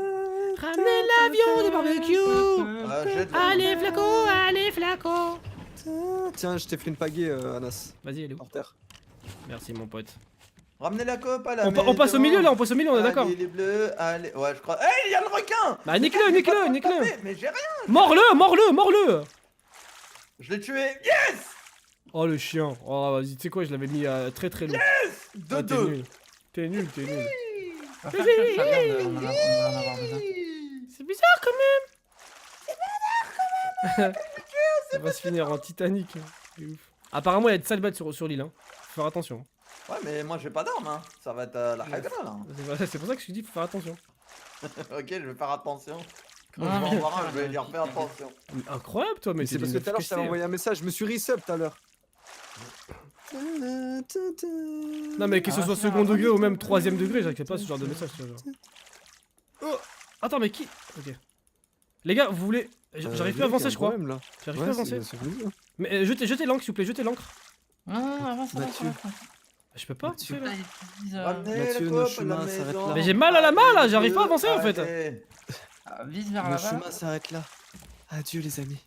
Ramenez l'avion du barbecue. J'ai de la- Allez Flaco. Tiens, je t'ai fait une pagaie, Anas. Vas-y, elle est où? Par terre. Merci mon pote. Ramenez la coupe à la On passe au milieu là, on passe au milieu, on est d'accord. Allez, les bleus, allez. Ouais, je crois. Hey, il y a le requin. Bah nique-le. Mais j'ai rien. Mords-le. Je l'ai tué. Yes. Oh le chien. Oh vas-y, tu sais quoi, je l'avais mis très très loin. Ah, t'es 2-2. nul. T'es nul. On va faire cuire sa viande, on va en avoir besoin. C'est bizarre quand même. Ça va se finir en Titanic. C'est ouf. Apparemment, il y a de sales bêtes sur l'île. Hein. Faut faire attention. Ouais, mais moi j'ai pas d'arme, hein. Ça va être la hagra là. C'est pour ça que je te dis, faut faire attention. Ok, je vais faire attention. Quand Non, je vais en mais- voir un, je vais dire fais attention. Mais incroyable, toi, mais Mais c'est parce que tout à l'heure, je t'avais envoyé un message. Je me suis resub tout à l'heure. Non, mais que ce Ah, soit c'est second marrant. degré ou même troisième degré, j'accepte pas ce genre de message, tu vois. Genre. Oh attends, mais qui. Ok. Les gars, vous voulez. J'arrive plus à avancer, je crois. J'arrive plus à avancer. Mais jetez l'encre, s'il vous plaît, jetez l'encre. Non, avance, avance, Mathieu. avance. Je peux pas. Mathieu. tu sais, là. Ramenez Mathieu, la nos coupe, chemins la s'arrêtent maison. là. Mais j'ai mal à la main, là, j'arrive pas à avancer, en fait. Allez. Vise vers Le là-bas. chemin s'arrête là. Adieu les amis.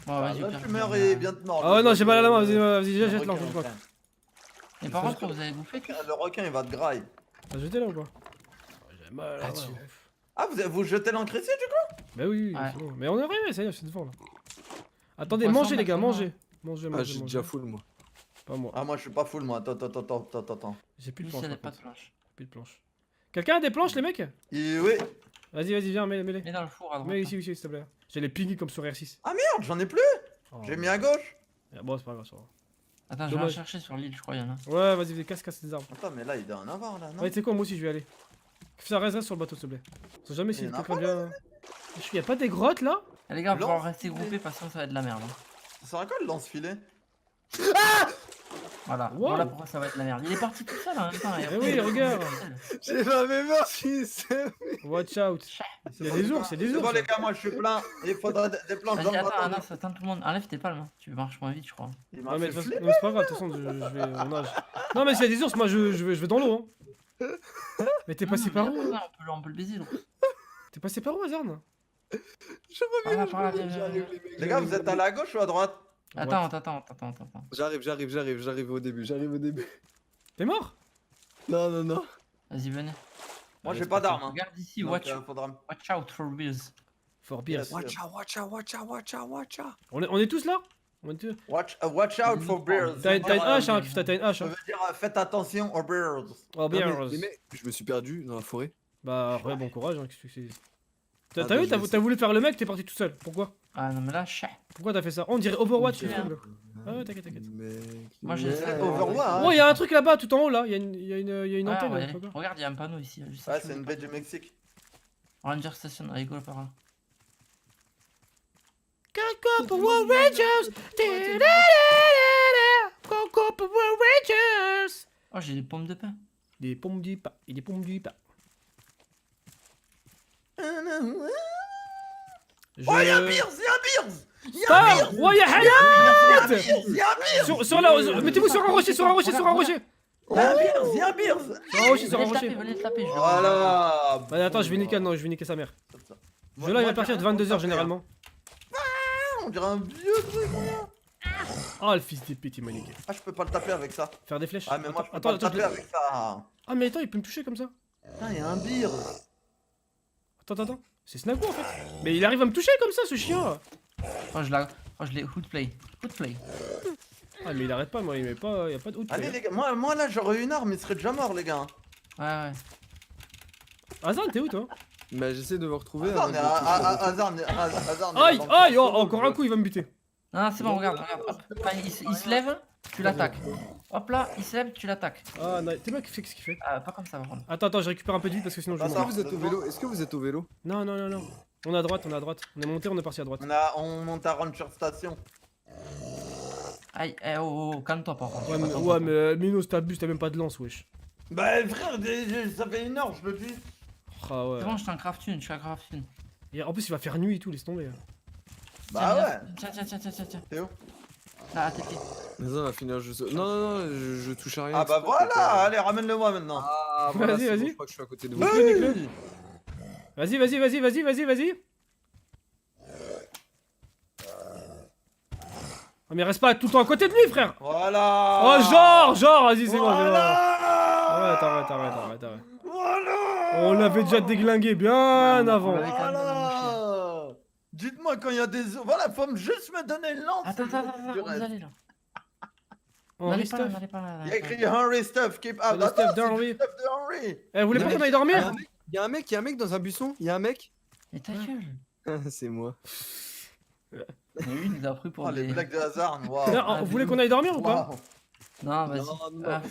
Bon, vas-y, Là, Pierre, tu meurs viens, et viens. bien te mordre. Ah ouais, non, j'ai mal à la main, vas-y, jette l'encre, Le jette l'encre. Et par contre, vous avez bouffé tout. Le requin il va te grailler. T'as jeté là ou quoi? J'ai mal à la main. Adieu. Ah, vous jetez l'encre ici du coup? Bah oui, Ouais. c'est bon. Mais on est arrivé, ça y est, je suis devant là. Attendez, Poisson, mangez les gars, maintenant. mangez. Mangez, Ah, mangez, j'ai mangez. déjà full moi. Pas moi. Ah, moi je suis pas full moi. Attends. J'ai plus de Lui, planches. ça n'a par pas de contre. planche. Plus de planches. Quelqu'un a des planches, les mecs? Oui. Vas-y, viens, mets-les. Mets dans le four à droite. Mets ici, s'il te plaît. J'ai les pingui comme sur R6. Ah merde, j'en ai plus. Oh. J'ai mis à gauche. Ah, bon, c'est pas grave, ça va. Attends, je vais en Dommage. chercher sur l'île, je crois, il y en a. Ouais, vas-y, casse tes arbres. Attends, mais là il doit en avoir là, non? Ouais, tu sais quoi, moi aussi je vais aller. Ça reste sur le bateau, s'il te plaît. On sait jamais si Il y en a quelqu'un pas, vient. Y'a pas des grottes là? Eh, les gars, on va pouvoir Lance, rester groupés parce que sinon ça va être de la merde. Hein. Ça sert à quoi le lance-filet? Voilà, Wow. voilà pourquoi ça va être de la merde. Il est parti tout seul en même temps. Eh oui, regarde. J'ai pas mémoire, c'est. Watch out. Y'a des ours, y'a des C'est ours. bon les gars, moi je suis plein. Il faudra des planches dans Vas-y, le attends, bateau. Anas, attends tout le monde. Enlève tes palmes, hein. Tu marches moins vite, je crois. Il m'a Non, mais fait de toute façon, flipper. non, c'est pas grave, de toute façon, je vais. On nage. Non, mais s'il y a des ours, moi je vais dans l'eau. Hein. Mais t'es passé par où? Là, on peut le baiser, l'ours. T'es passé par où, Hazard? Par là, par là, viens, viens, J'arrive, viens. les mecs. Les gars, vous êtes à la gauche ou à droite? Attends. J'arrive au début. T'es mort? Non. Vas-y, venez. Moi j'ai pas d'arme. Hein. Regarde ici, Donc, watch faudra... out for bears. For beers. Yes. Watch out. On est tous là? On est tous. Watch out for bears. T'as une hache, hein, Ça t'as une hache. veut Hein. dire faites attention aux bears. Oh, Non, mais beers. les mecs, je me suis perdu dans la forêt. Bah, ouais, bon courage. Hein, qu'est-ce que c'est. Ah, T'as vu, bah, je t'as voulu faire le mec, t'es parti tout seul. Pourquoi? Ah non, mais là, chat. Pourquoi t'as fait ça? On dirait Overwatch, le Ok. truc là. Ah ouais, t'inquiète. Mec. Moi, j'ai- C'est Overwatch. Hein. Oh, y'a un truc là-bas, tout en haut là. Y'a une Ouais, antenne. ouais, je sais pas quoi. regarde, il y a un panneau ici. Juste Ouais, à c'est une baie du Mexique. Ranger Station, allez, go par là. Go Power Rangers! Go Power Rangers! Oh, j'ai des pommes de pain. Des pommes du pain. Et des pommes du pain. Oh, y'a un beers. Ah! Ouais, y'a Hayat! Y'a un beers. Sur la. Mettez-vous sur un rocher, sur un rocher. Y'a un beers. Sur un rocher, sur un Venez rocher. venez le taper, je vais Voilà. Bah, attends, je vais niquer sa mère. Ce jeu là il va partir de 22h généralement. On dirait un vieux truc. Oh le fils d'épée, il m'a niqué. Ah, je peux pas le taper avec ça. Faire des flèches. Ah, mais moi je peux Attends, pas le attends, taper avec ça. Ah mais attends, il peut me toucher comme ça. Putain, y'a un beers. Attends. C'est Snago en fait. Mais il arrive à me toucher comme ça ce chien. Oh, je l'ai hood play. Ah mais il arrête pas, moi il met pas. Y'a pas de hood. Allez, les gars, moi là j'aurais une arme, il serait déjà mort, les gars. Ouais. Hazard, t'es où toi? Bah, j'essaie de me retrouver. Hasard, avant de- Aïe, oh, encore un coup, il va me buter. Non, c'est bon, regarde. Hop, quand il se lève, tu l'attaques. Hop là, il se lève, tu l'attaques. Ah non, t'es mec, qu'est-ce qu'il fait? Ah, pas comme ça, par contre. Attends, je récupère un peu de vie parce que sinon je vais Bah, Est-ce que mourir. vous êtes au vélo? Est-ce que vous êtes au vélo? Non. On est à droite. On est monté, on est parti à droite. On monte à Rancher Station. Aïe, oh, calme-toi, par contre. Ouais, mais Minos, t'abuses, t'as même pas de lance, wesh. Bah, frère, ça fait une heure, je le dis. Ah ouais. C'est bon, je t'en craft une, Et en plus, il va faire nuit et tout, laisse tomber. Bah ouais. Tiens. T'es où? Là, à tes pieds. Mais ça, on va finir juste. Non, je touche à rien. Ah bah exprès, voilà, donc, allez, ramène-le-moi maintenant. Ah, voilà, Vas-y, c'est bon, vas-y. je crois que je suis à côté de vous. Nique-le. Vas-y. Ah mais reste pas tout le temps à côté de lui, frère. Voilà. Oh genre, vas-y, c'est bon. Arrête. Voilà. On l'avait déjà déglingué bien avant. Ouais. Voilà. Dites-moi quand il y a des... Voilà, faut juste me donner le lance. Attends, Du où vous reste. allez là? Henri N'allez pas là, Stuff. n'allez pas là. Il y a écrit Henry Stuff, keep out. Le stuff Attends, c'est d'Henry. le stuff de Henry. Eh, vous voulez pas qu'on aille Il y a dormir? un mec- il y a un mec dans un buisson. Il y a un mec. Mais ta gueule. C'est moi. Mais lui, il nous a pris pour Oh, les des... blagues de hasard, waouh. Non, vous voulez qu'on aille dormir ou pas? Waouh. Non, vas-y. Non, non, Ah,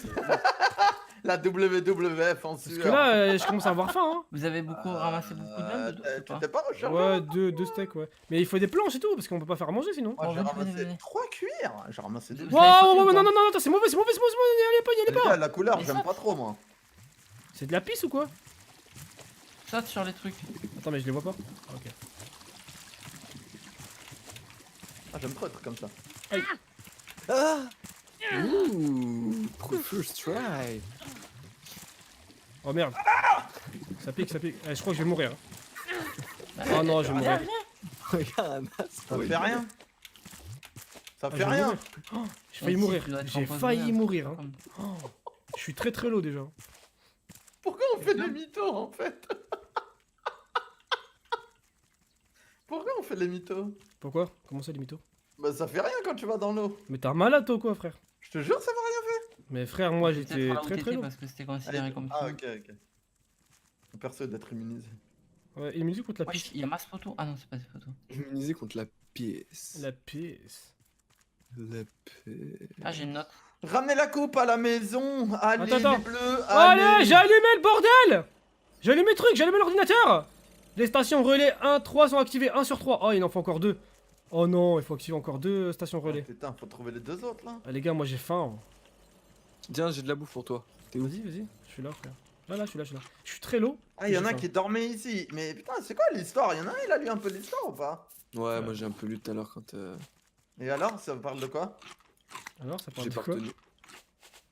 La WWF en Parce sueur. que là, je commence à avoir faim, hein. vous avez ramassé beaucoup de viande ou Tu pas? t'es pas rechargé? Ouais, deux steaks, ouais. Mais il faut des planches et tout, parce qu'on peut pas faire à manger sinon. Moi, j'ai Venez, ramassé venez. 3 cuirs. J'ai ramassé 2. Vous Wow, avez sauté wow, ou wow, pas non, non, non, attends, c'est mauvais, n'y allez pas, n'y allez pas. La couleur, Mais j'aime ça- pas trop, moi. C'est de la pisse ou quoi? Saute sur les trucs. Attends, mais je les vois pas. Ok. Ah, j'aime trop être comme ça. Ah Ouh, first try. Oh merde. Ça pique, ça pique. Eh, je crois que je vais mourir. Oh non, je vais mourir. Regarde, Ça fait rien. Ça Ah, fait je vais rien. mourir. Oh, j'ai failli Si, mourir. tu dois être J'ai empoisonné, failli hein. mourir. Hein. Oh, je suis très très low déjà. Pourquoi on fait des mythos, en fait? Pourquoi on fait des mythos? Pourquoi? Comment ça les mythos? Bah, ça fait rien quand tu vas dans l'eau. Mais t'es un malade toi quoi frère? Je te jure, ça va rien fait. Mais frère, moi Peut-être j'étais là où très très t'étais low. parce que c'était considéré comme Ah, fini. ok. Le perso d'être immunisé. Ouais, il me dit contre la Wesh, pisse. il y a masse photo. Ah non, c'est pas des photos. immunisé contre la pièce. La pisse. La pièce. Ah, j'ai une note. Ramenez la coupe à la maison. Allez, Attends. les bleus. Allez, j'ai allumé le bordel! J'ai allumé le truc, j'ai allumé l'ordinateur! Les stations relais 1, 3 sont activées, 1 sur 3. Oh, il en faut encore 2. Oh non, il faut activer encore 2 stations relais. Putain, faut trouver les deux autres, là. Ah, les gars, moi j'ai faim. Tiens, j'ai de la bouffe pour toi. T'es où? Vas-y, je suis là, frère. Là, je suis là. Je suis très low. Ah, il y en J'ai a faim. qui dormaient ici. Mais putain, c'est quoi l'histoire? Il y en a un, il a lu un peu l'histoire ou pas? Ouais, moi j'ai un peu lu tout à l'heure quand Et alors, ça parle de quoi? Alors, ça parle j'ai de pas quoi? retenu.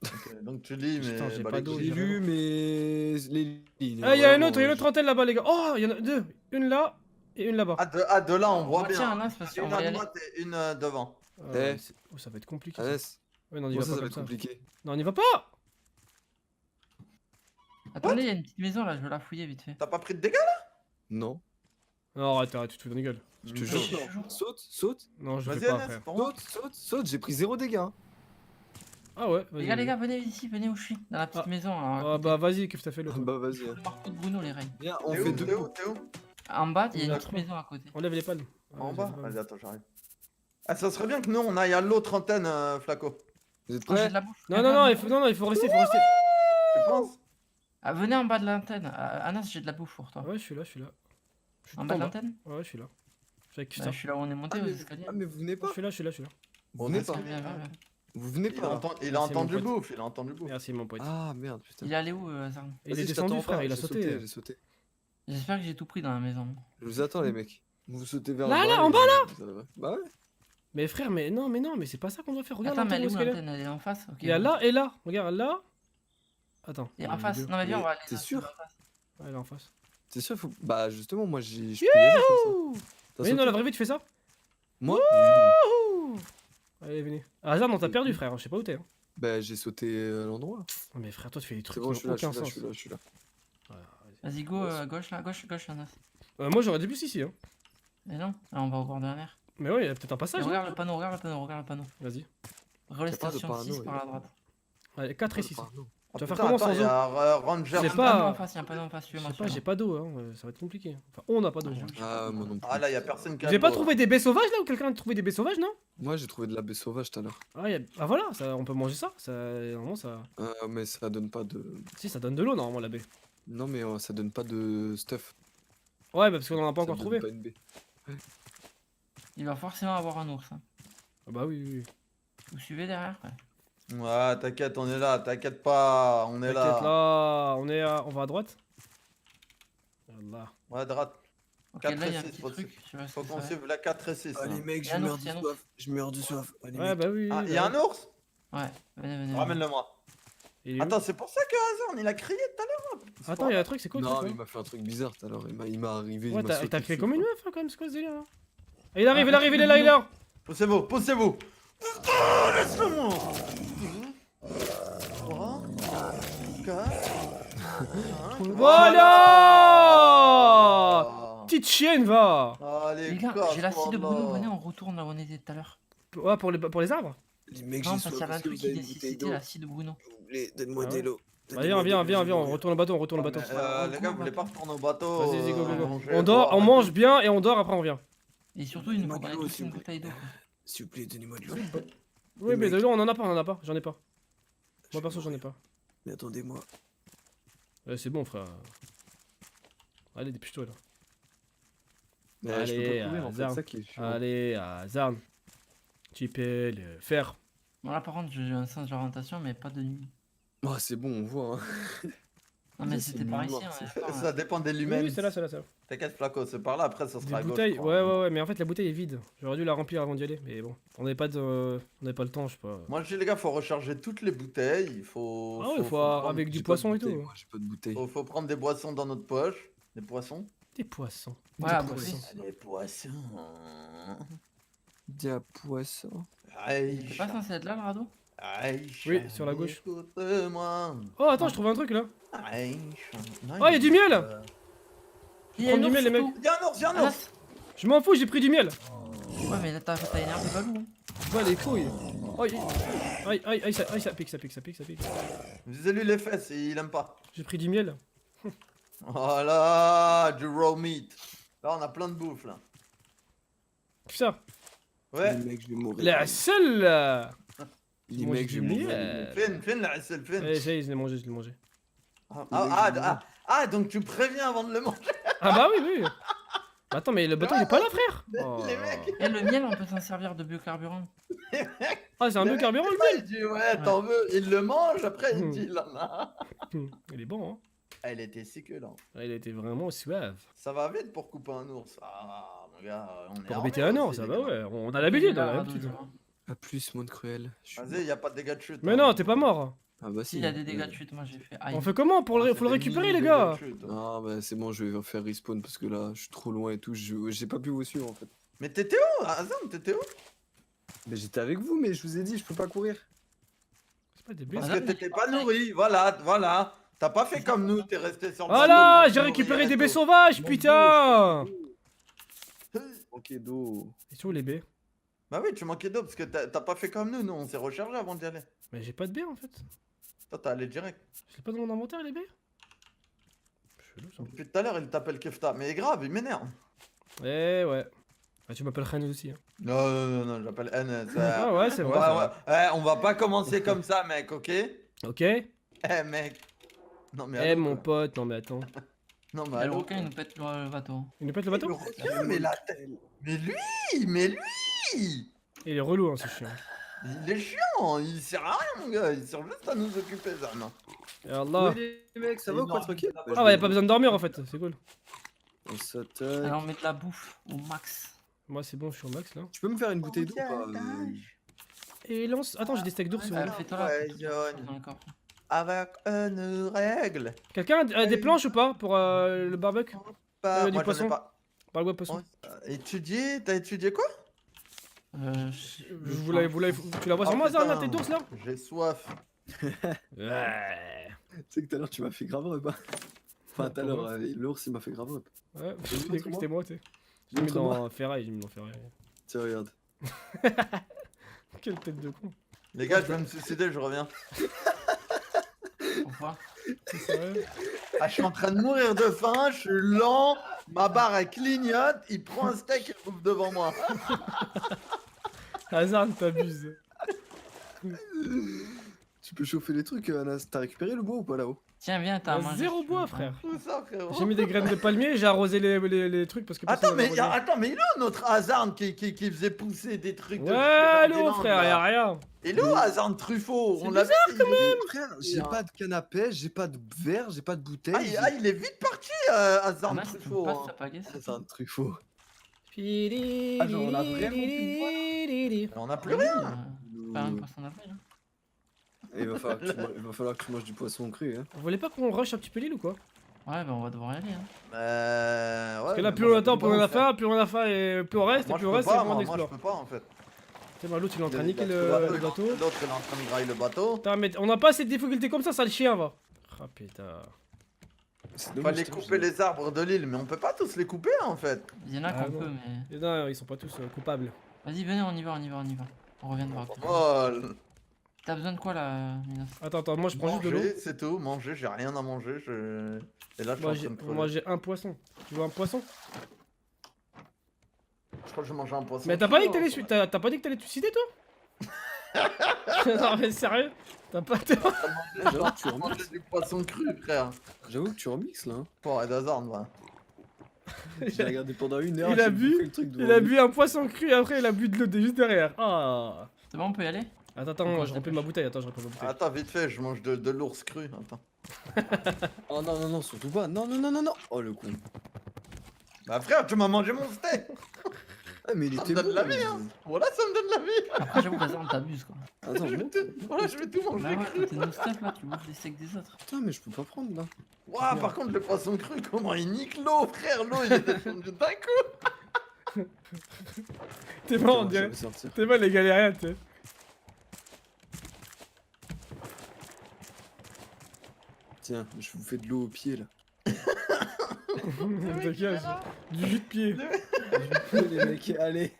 Ok, donc tu lis, mais. Putain, j'ai bah, pas les d'eau, couilles. J'ai lu, mais les lignes. Ah, il y a une vraiment, autre, antenne là-bas, les gars. Oh, il y en a 2. Une là et une là-bas. De là, on voit Retiens un bien. as parce qu'on Une va y à aller. droite et une devant. Eh. Oh, ça va être compliqué. Ça. Alès, Ouais, non, on y comment va ça, pas ça va comme être ça. compliqué. Non, on y va pas! Attendez, il y a une petite maison là, je vais la fouiller vite fait. T'as pas pris de dégâts là? Non. Non, arrête, tu te fous de ma gueule. Je te Mais jure. non. Saute. Non, je Vas-y, fais pas, Anas, frère. pour moi. Saute, j'ai pris 0 dégâts. hein. Ah ouais, vas-y. Les gars, venez ici, venez où je suis. Dans la petite Ah. maison. Alors, Ah bah vas-y, qu'est-ce que t'as fait le Bah vas-y. le marteau de Bruno, les reines. Viens, on T'es fait où? deux. T'es où? T'es où? En bas, il y a une D'accord. petite maison à côté. On lève les palmes. En Ouais, bas? ça va. Vas-y, attends, j'arrive. Ah, ça serait bien que nous on aille à l'autre antenne, Flaco. Vous êtes Oh, j'ai prêts? de la bouffe. Non, il faut rester, Tu penses? Ah, venez en bas de l'antenne. Anas, j'ai de la bouffe pour toi. Ouais, je suis là. Je suis En tout bas en de bas. l'antenne Ouais, je suis là. Je suis avec Bah, Christophe. je suis là où on est monté aux escaliers. Ah, mais vous venez pas? Je suis là. Vous venez Vas-y, pas? Viens, viens, viens. Vous venez Il pas? a là entendu, il a Merci, mon entendu pote. bouffe, il a entendu bouffe. Merci, mon pote. Ah merde, putain. Il est allé où, Zarn? Il est Vas-y, je descendu, t'attends frère, pas, il a j'ai sauté. J'ai sauté. J'espère que j'ai tout pris dans la maison. Je vous attends, les mecs. Vous sautez vers Là, le bas, là, en et bas, ça va. Bah ouais. Mais frère, mais non, mais c'est pas ça qu'on doit faire. Regarde Attends, mais elle est où l'antenne, où est-ce l'antenne? Elle est en face? Ok. Il y a là et là. Regarde là. Attends. Et il y a en une face. vidéo. Non, mais viens, on va aller. T'es là, sûr? en face. Ouais, elle est en face. C'est sûr, faut. Bah justement, moi je peux y aller comme ça. T'as Mais sauté? non, la vraie vie, tu fais ça? Moi? Ouh. Allez, venez. Ah, Hazard, on t'a perdu, frère. Je sais pas où t'es. Hein. Bah j'ai sauté à l'endroit. Non, mais frère, toi, tu fais des C'est trucs bon, qui je suis n'ont là, je aucun suis là, sens. je suis là. Ouais, vas-y. Vas-y, go, gauche là, gauche, Anas. Moi, j'aurais dit plus ici. Hein. Mais non, là, on va au bord de la mer. Mais ouais, il y a peut-être un Et passage. regarde le panneau, regarde le panneau. Vas-y. Relais Y a pas de station panneau, 6 y a par pas la de droite. Allez, 4 et 6. Ah, Tu vas faire putain, comment attends, sans il y eau? a Ranger. C'est Il y a un pas- panneau en face, il y a un panneau en face, tu veux Je sais marcher pas, j'ai pas d'eau. Hein. Ça va être compliqué. Enfin, on n'a pas d'eau. hein. Ah, moi non plus. Ah là, y a personne qui Vous a avez pas d'eau, trouvé des baies sauvages là ou quelqu'un a trouvé des baies sauvages, non? Moi j'ai trouvé de la baie sauvage tout à l'heure. Ah voilà, ça, on peut manger ça. Normalement, ça. Mais ça donne pas de. Si, ça donne de l'eau normalement la baie. Non, mais ça donne pas de stuff. Ouais, bah parce qu'on en a pas Ça encore donne trouvé. pas une baie. Il va forcément avoir un ours. Hein. Ah bah oui. Vous suivez derrière? Ouais. Ouais, t'inquiète, on est là, t'inquiète pas, on est T'inquiète là. là, on va à droite. Voilà. Ouais, à droite. Ok, 4 là, il y et a un 6, petit faut, truc. Je sais pas ce faut que qu'on ça suive la 4 et 6. Allez, mec, Y a un ours, y a un ours. Je meurs du soif. Allez, Ouais, bah oui. Ah, oui, il y a bah un ours? Ouais, venez. Ramène-le-moi. Il est où? Attends, c'est pour ça que Hazard, il a crié tout à l'heure. C'est Attends, pas- il y a un truc, c'est quoi le Non, truc mais là il m'a fait un truc bizarre tout à l'heure. Il m'a arrivé. Ouais, il m'a t'as sauté créé dessus, comme une quoi. meuf hein, quand même, c'est quoi ce délire là? Ah, il arrive, il est là, il est là. Poussez-vous, poussez-vous. Putain, laisse-le-moi. 3, 4. Voilà. Ah. Petite chienne, va. Allez, Les gars, j'ai la scie de Bruno, venez, on retourne là où on était tout à l'heure. Ouais, pour les arbres. Les mecs, Non, j'ai parce qu'il y soif. avait un Est-ce que truc vous qui avez une bouteille nécessitait d'eau? la scie de Bruno. S'il vous plaît, donne-moi Ah de ouais. l'eau. Bah, viens, on retourne au bateau, Mais, les gars, vous voulez pas retourner au bateau? Vas-y, vas-y, go. manger, On dort, boire, on mange bien et on dort, après on revient. Et surtout, il nous faut Donne-moi de qu'on ait l'eau, tous s'il une vous plaît. bouteille d'eau. S'il vous plaît, donnez-moi de l'eau. Oui, mais mec. de l'eau, on en a pas, j'en ai pas. Moi perso j'en ai pas. Mais attendez-moi. C'est bon frère. Allez dépêche-toi là. Mais je peux Allez, pas courir en fait, Zarn. ça qui est chiant. Allez, Zarn. Tu peux le faire. Bon, là, par contre, j'ai un sens d'orientation, mais pas de nuit. Oh, c'est bon, on voit. Hein. Non, mais Ça, c'était c'est par noir, ici. ça. Ça dépend des Oui, lumens. oui, c'est là, c'est là, c'est là. T'inquiète, Flaco, c'est par là, après ça sera à Des gauche. bouteilles, je ouais, crois. ouais, mais en fait la bouteille est vide. J'aurais dû la remplir avant d'y aller, mais bon. On n'avait pas de. On n'avait pas le temps, je sais pas. Moi, je dis, les gars, faut recharger toutes les bouteilles. Il faut. Ah ouais, faut avec du J'ai pas de poisson et bouteille, tout. moi, j'ai pas de bouteille. Faut prendre des boissons dans notre poche. Des poissons. Des poissons. Ouais, Des à poissons. bouffer. Des poissons. Des poissons. Aïe. C'est pas censé être là, le radeau? Oui, sur la gauche. Écoute-moi. Oh, attends, je trouve un truc là. Aïe. Oh, y a du miel! Il y a Prends du une miel, les mecs. surtout. Y'a un ours, y'a un ours. Je m'en fous, j'ai pris du miel. Ouais, mais là, t'as énervé Balou. Hein. Va les couilles. Aïe, aïe, aïe, aïe, ça pique, ça pique, ça pique, ça pique. Visez-lui les fesses, il aime pas. J'ai pris du miel. Voilà, du raw meat. Là, on a plein de bouffe, là. Putain. Ouais. Les mecs, je vais mourir. La seule. Les Mange mecs, je du vais mourir. miel. Fin, la SL, fin. Eh, ça y est, je l'ai mangé, je l'ai mangé. Donc tu préviens avant de le manger. Ah bah oui, oui. Bah attends, mais le bateau il est pas là, frère. Oh. Les mecs. Et le miel, on peut s'en servir de biocarburant. Ah, c'est un peu carburant le Il dit ouais, t'en veux. Il le mange, après il dit il en a. miel. Il est bon, hein. Elle était succulente. Il était vraiment suave. Ça va vite pour couper un ours. Ah, mon gars, on est Pour armés embêter un an, aussi, ça les va, gars. ouais. On a l'habitude, on a Là, l'habitude. radeau, je vois. A plus, monde cruel. Je suis Vas-y, y a pas de dégâts de chute. Mais hein. non, t'es pas mort. Ah bah Si, si. il y a des dégâts de chute, moi j'ai fait. Aïe. On fait comment pour Ah, le, faut le c'est des récupérer, les mini gars? dégâts de chute. Ah bah c'est bon, je vais faire respawn parce que là, je suis trop loin et tout. J'ai pas pu vous suivre en fait. Mais t'étais où, Azam? T'étais où? Mais j'étais avec vous, mais je vous ai dit, je peux pas courir. C'est pas des Parce bêtes. que t'étais pas nourri. Voilà. T'as pas fait comme nous, t'es resté sur le Oh bateau, là, donc j'ai tu récupéré nourris des baies resto. sauvages, Mon putain! Ok d'eau. Et sur où les baies? Bah oui, tu manquais d'eau parce que t'as pas fait comme nous, on s'est rechargé avant d'y aller. Mais j'ai pas de baies en fait. Toi, t'as allé direct. Je l'ai pas dans mon inventaire, les baies? Chelou ça. Depuis tout à l'heure, il t'appelle Kefta. Mais grave, il m'énerve. Eh ouais. Ah, tu m'appelles Khanou aussi. Hein. Non, j'appelle N. Ah ouais, c'est On vrai. va, on va pas commencer comme ça, mec, ok? Ok. Eh, Mec. Non, mais allô, mon quoi. pote, non mais attends. Non, mais Le allô, requin, il nous pète le bateau. Il nous pète le bateau? Le requin, mais la tête. Mais lui. Il est relou, hein, c'est chiant. Il est chiant, il sert à rien, mon gars. Il sert juste à nous occuper, ça, non? Et Allah. Oui, les mecs, ça va ou quoi, tranquille? Ah ouais, y'a pas besoin de dormir en fait, c'est cool. On s'attaque. Alors, on met de la bouffe au max. Moi c'est bon, je suis au max là. Tu peux me faire une bouteille d'eau ou pas Et lance. Attends, j'ai des steaks d'ours. Alors, Fais-toi là. ouais, Dans le coffre. Avec une règle. Quelqu'un a des planches ou pas pour le barbecue? Pas, du moi, j'en ai poisson. pas. Barbecue poisson. Étudié? T'as étudié quoi? Tu la vois sur moi, Zarn, là, tes d'ours là? J'ai soif. Ouais. Tu sais que tout à l'heure tu m'as fait grave up. Hein. Enfin, tout à l'heure, l'ours il m'a fait grave up. Ouais, j'ai cru que c'était moi, tu sais. J'ai mis Montre-moi. dans ferraille, j'ai mis dans ferraille. Tiens, regarde. Quelle tête de con. Les gars, je vais me suicider, je reviens. Pourquoi? C'est sérieux? Ah, je suis en train de mourir de faim, je suis lent, ma barre elle clignote, il prend un steak et le bouffe devant moi. Hazard, t'abuses. Tu peux chauffer les trucs, Anas. T'as récupéré le bois ou pas là-haut? Tiens, viens, t'as à manger. Zéro si tu bois, veux. frère. Tout ça, frérot. J'ai mis des graines de palmier, j'ai arrosé les trucs parce que. Attends, personne n'a arrosé. mais il est où notre Hazard qui faisait pousser des trucs de Ouais, allô, frère, y'a rien. Il est où Hazard Truffaut? C'est On l'a Quand même frère, j'ai Bien. pas de canne à pêche, j'ai pas de verre, j'ai pas de bouteille. il est vite parti, Hazard Anas, tu me Truffaut. passes hein. ta pagaie, s'il te C'est un plaît? Truffaut. Ah, genre, on a vraiment plus On a Ah plus oui, rien. Pas un poisson d'avril. Hein. Il va falloir que tu manges du poisson cru. Hein. Vous voulez pas qu'on rush un petit peu l'île ou quoi? Ouais, bah on va devoir y aller. Hein. Parce que là, plus on attend, plus on a faim, plus on a faim et plus on reste, et Moi, plus je on peux reste, et pas, moins on moi, je explore. peux pas en fait. Tu sais, l'autre il est en train de niquer le L'autre, bateau. L'autre, il est en train de grailler le bateau. Putain, mais on a pas assez de difficultés comme ça le chien va. Ah putain. C'est dommage, Fallait putain, couper les arbres de l'île, mais on peut pas tous les couper en fait. Il y en a Ah, qu'on non. peut, mais. Et non, ils sont pas tous coupables. Vas-y, venez, on y va. On revient de voir. Oh, T'as besoin de quoi là, Minos? Attends, moi je prends juste de l'eau. manger, c'est tout, manger, j'ai rien à manger. Et là, je suis en train de crever. Moi j'ai un poisson. Tu veux un poisson? Je crois que je vais manger un poisson. Mais t'as pas dit que t'allais te suicider toi? Non mais sérieux? T'as pas... J'avoue que tu Manger remixes. du poisson cru, frère. J'avoue que tu remixes là. hein. Pour être hasard, moi. J'ai regardé pendant 1 heure. Il a j'ai bu, bouffé le truc devant Il a lui. bu un poisson cru et après il a bu de l'eau juste derrière. Ah. C'est bon, on peut y aller? Attends, Encore je je remplis dépêche. ma bouteille. Attends, je remplis ma bouteille. Attends, vite fait, je mange de l'ours cru. Attends. Oh non, non, non, surtout pas. Non, non, non, non, non. Oh le con. Bah frère, tu m'as mangé mon steak. Ah, mais il Ça me était donne bon. la vie, hein. Voilà, ça me donne la vie. Après, j'avoue que on t'abuse quoi. Attends, je monte. Voilà, je vais tout manger Bah ouais, cru. quand t'es no stuff là, tu bouffes les steaks des autres. Putain, mais je peux pas prendre là. Ouah, par contre, le poisson cru, comment il nique l'eau, frère. L'eau, il est descendu d'un coup. T'es mort, on Putain, je dirait. vais sortir. T'es mal les galériens, tu sais. Tiens, je vous fais de l'eau au pied là. T'inquiète, du jus de pied. Les mecs, allez.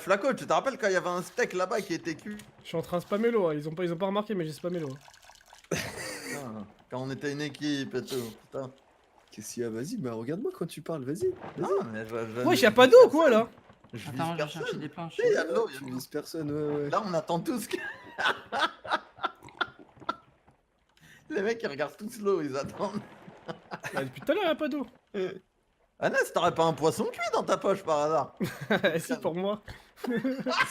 Flaco, tu te rappelles quand il y avait un steak là-bas qui était cuit? Je suis en train de spammer l'eau, hein. Ils ont pas remarqué, mais j'ai spammé l'eau. Putain, quand on était une équipe et tout. Putain. Qu'est-ce qu'il y a? Vas-y, bah regarde-moi quand tu parles, vas-y. Non, mais je Wesh, y'a pas d'eau ou quoi là? Je vise Attends, je vais chercher personne. des planches. Si, y a de l'eau, y a Tu de l'eau. vises personne, ouais, ouais. Là, on attend tous que. Les mecs, ils regardent tous l'eau, ils attendent. Bah, depuis tout à l'heure, y'a pas d'eau. Anas, t'aurais pas un poisson cuit dans ta poche par hasard? Si, pour moi.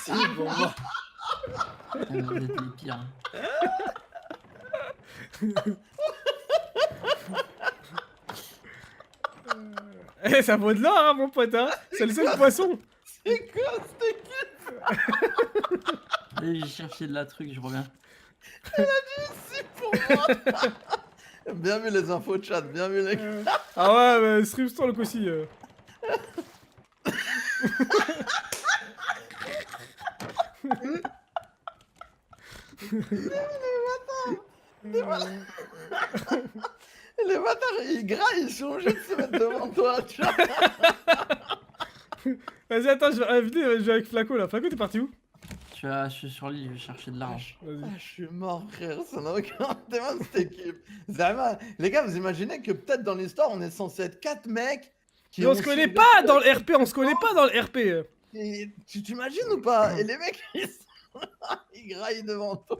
Si, bon, moi. Vous êtes les pires. Eh, ça vaut de l'or, hein, mon pote, hein. C'est le seul poisson. C'est quoi c'était qui? Allez, j'ai cherché de la truc, je reviens. pour moi? Bien vu les infos chat, bien vu les. Ah ouais, mais stream stalk aussi. Les bâtards, ils graillent, ils sont obligés de se mettre devant toi, tu vois. Vas-y, attends, je vais venez, je vais avec Flaco là. Flaco, t'es parti où? Je suis sur l'île, je vais chercher de l'argent. Vas-y. Ah, je suis mort, frère, ça n'a aucun intérêt cette équipe. Vraiment, les gars, vous imaginez que peut-être dans l'histoire, on est censé être 4 mecs qui Mais on ont se connaît survécu pas dans le RP, on se connaît pas dans le RP. et tu t'imagines ou pas? Et les mecs, ils, sont là, ils graillent devant toi.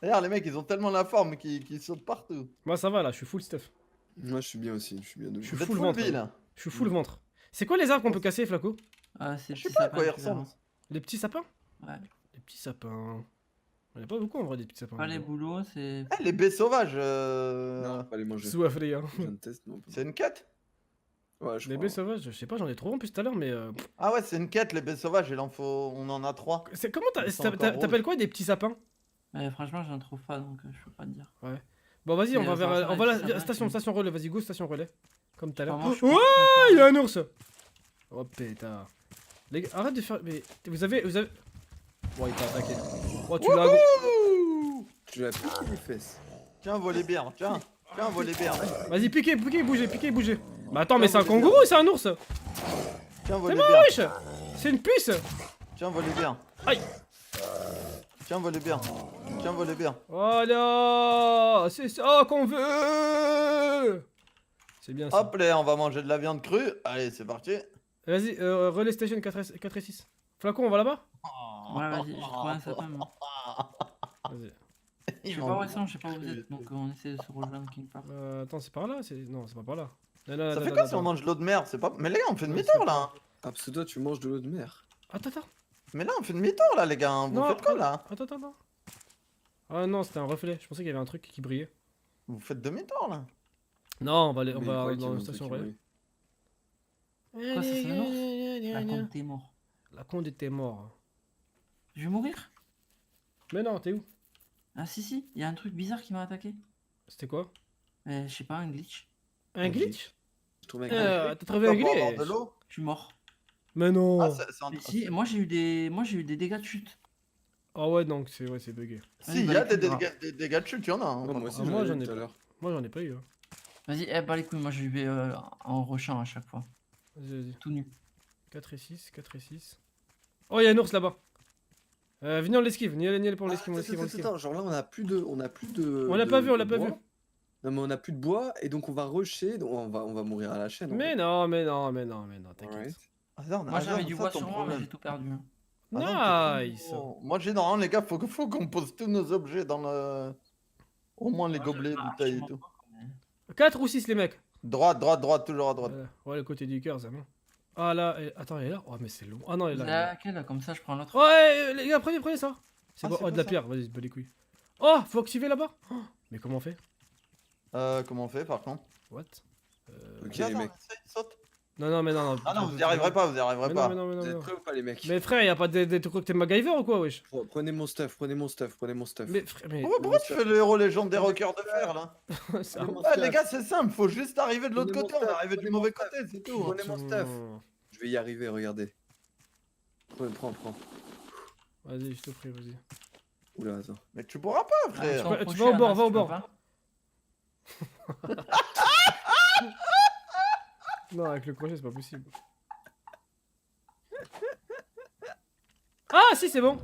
D'ailleurs, les mecs, ils ont tellement la forme qu'ils sautent partout. Moi, ça va là, je suis full stuff. Moi, je suis bien aussi, je suis bien de Je suis Vous êtes full full ventre. vie, là. là. Je suis full ventre. C'est quoi les arbres qu'on peut casser, Flaco? Ah, c'est Je sais pas à quoi ils tu verras. ressemblent. Les petits sapins? Ouais. Les petits sapins. Il y en a pas beaucoup en vrai des petits sapins. Pas les boulots, c'est. Eh, les baies sauvages, Non, pas les manger. Sous affré, hein. Je viens de tester, non. c'est une quête? Ouais, je Les crois. baies sauvages, je sais pas, j'en ai trop en plus tout à l'heure, mais. Ah ouais, c'est une quête, les baies sauvages, on en a 3. C'est comment Ils sont encore t'appelles quoi des petits sapins? Franchement, j'en trouve pas donc je peux pas te dire. Bon, vas-y, on Mais va vers. enfin, On va les la petits sapins, station relais, vas-y, go station relais. Comme tout à l'heure. Enfin, moi, je Oh, pense ouais, qu'on il y a un ours! Oh pétard. Les gars, arrête de faire. Mais vous avez. Bon, il t'a attaqué. Oh, tu l'as. Tu l'as piqué les fesses. Tiens, voler bière, tiens, voler bière. Vas-y, piquez, bougez. Bah attends, mais c'est un kangourou ou c'est un ours? Tiens, voler mort, bière. wesh! C'est une puce! Tiens, voler bière. Aïe! Tiens, voler bière. Tiens, voler bière. Voilà! C'est ça qu'on veut! C'est bien ça. Hop là, on va manger de la viande crue. Allez, c'est parti. Vas-y, relais station 4 et 6. Flacon, on va là-bas? Ouais, vas-y, j'ai trouvé un sapin, moi. Vas-y. Je sais pas où ils sont, je sais pas où vous êtes, donc on essaie de se rejoindre quelque part. Attends, c'est par là? Non, c'est pas par là. Non, Ça fait quoi si on mange de l'eau de mer? C'est pas. Mais les gars, on fait demi-tour là. hein. Ah, parce que toi, tu manges de l'eau de mer. Attends. Mais là, on fait demi-tour là, les gars. Vous Non, faites quoi là? Attends. Ah non, c'était un reflet. Je pensais qu'il y avait un truc qui brillait. Vous faites demi-tour là. Non, on va Mais dans quoi qu'il la monte, station qu'il relais. brille. Quoi, ça, c'est un ours? La compte, t'es mort. La conde était mort. Je vais mourir? Mais non, t'es où? Ah, si, il y a un truc bizarre qui m'a attaqué. C'était quoi? Je sais pas, un glitch. Un glitch? Je trouve T'as trouvé un Pour avoir glitch? de l'eau. Je suis mort. Mais non! Ah, c'est un. Mais si, moi j'ai eu des dégâts de chute. Ah ouais, donc c'est bugué. Si, il y a des dégâts de chute, il y en a. hein. Non, moi aussi, Ah, moi, j'en j'en ai ai tout à pas. l'heure. Moi j'en ai pas eu. Hein. Vas-y, bah les couilles, moi je vais en rushant à chaque fois. Vas-y. Tout nu. 4 et 6. Oh, il y a un ours là-bas. Venez, on l'esquive. Ni aller pour l'esquive, on l'esquive. Attends, genre là, on a plus de. On l'a pas vu, on l'a pas bois. vu. Non, mais on a plus de bois et donc on va rusher, donc on va mourir à la chaîne. en Mais fait. non, t'inquiète. Alright. Attends, Moi j'avais attends, du ça, bois ton sur moi, mais problème. j'ai tout perdu. Hein. Nice. Moi j'ai non les gars, faut qu'on pose tous nos objets dans le... Au moins les gobelets, bouteilles et tout. 4 ou 6 les mecs. Droite, droite, droite, toujours à droite. Voilà. Ouais, le côté du cœur, ça bon. Ah là, attends, elle est là. Oh, mais c'est long. Ah non, elle est Vous là. avez laquelle, comme ça je prends l'autre. Ouais, les gars, prenez ça. C'est Ah, bon. c'est Oh, pas de la ça. pierre. Vas-y, pas les couilles. Oh, faut activer là-bas. Oh, mais comment on fait? Comment on fait par contre? What? Ok, Viens, les attends, mecs. essaye, saute. Non, mais non. Ah non, vous y arriverez pas, vous y arriverez Mais pas. non, mais non, mais non, Vous mais êtes non. prêts ou pas, les mecs? Mais frère, y'a pas des trucs que t'es MacGyver ou quoi, wesh? Prenez mon stuff, prenez mon stuff, prenez mon stuff. Mais frère, mais. Pourquoi tu fais le héros légende des rockers de fer là? ça- Prenez mon Ah, les stuff. gars, c'est simple, faut juste arriver de l'autre Prenez mon côté, on est stuff, arrivé du prenez mauvais mon stuff. côté, c'est tout. Prenez mon stuff. Putain. Je vais y arriver, regardez. Prends. Vas-y, je te prie, vas-y. Oula, attends. Mais tu pourras pas, frère. peux- tu vas au bord, va au bord. Non, avec le crochet, c'est pas possible. Ah, si, c'est bon.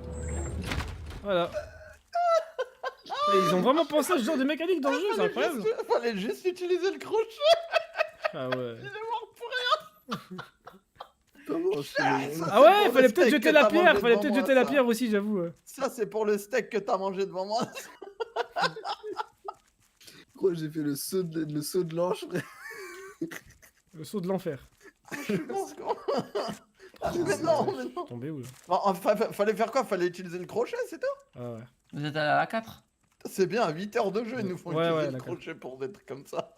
Voilà. Et ils ont vraiment pensé à ce genre de mécanique dans le jeu, c'est incroyable. Fallait juste utiliser le crochet. Ah ouais. Il est mort pour rien. Comment je fais Ah ouais, pour fallait le peut-être steak jeter que la t'as pierre, mangé fallait devant peut-être moi, jeter la ça. pierre aussi, j'avoue. Ça, c'est pour le steak que t'as mangé devant moi. Gros, j'ai fait le saut de l'ange, frère. Le saut de l'enfer. Je pense qu'on... Ah, mais non, mais non. Tombé où là? Bon, enfin, fallait faire quoi? Fallait utiliser le crochet, c'est tout? Ah ouais. Vous êtes allé à la 4? C'est bien, 8 heures de jeu, ils nous font Ouais, utiliser ouais, le d'accord. crochet pour des trucs comme ça.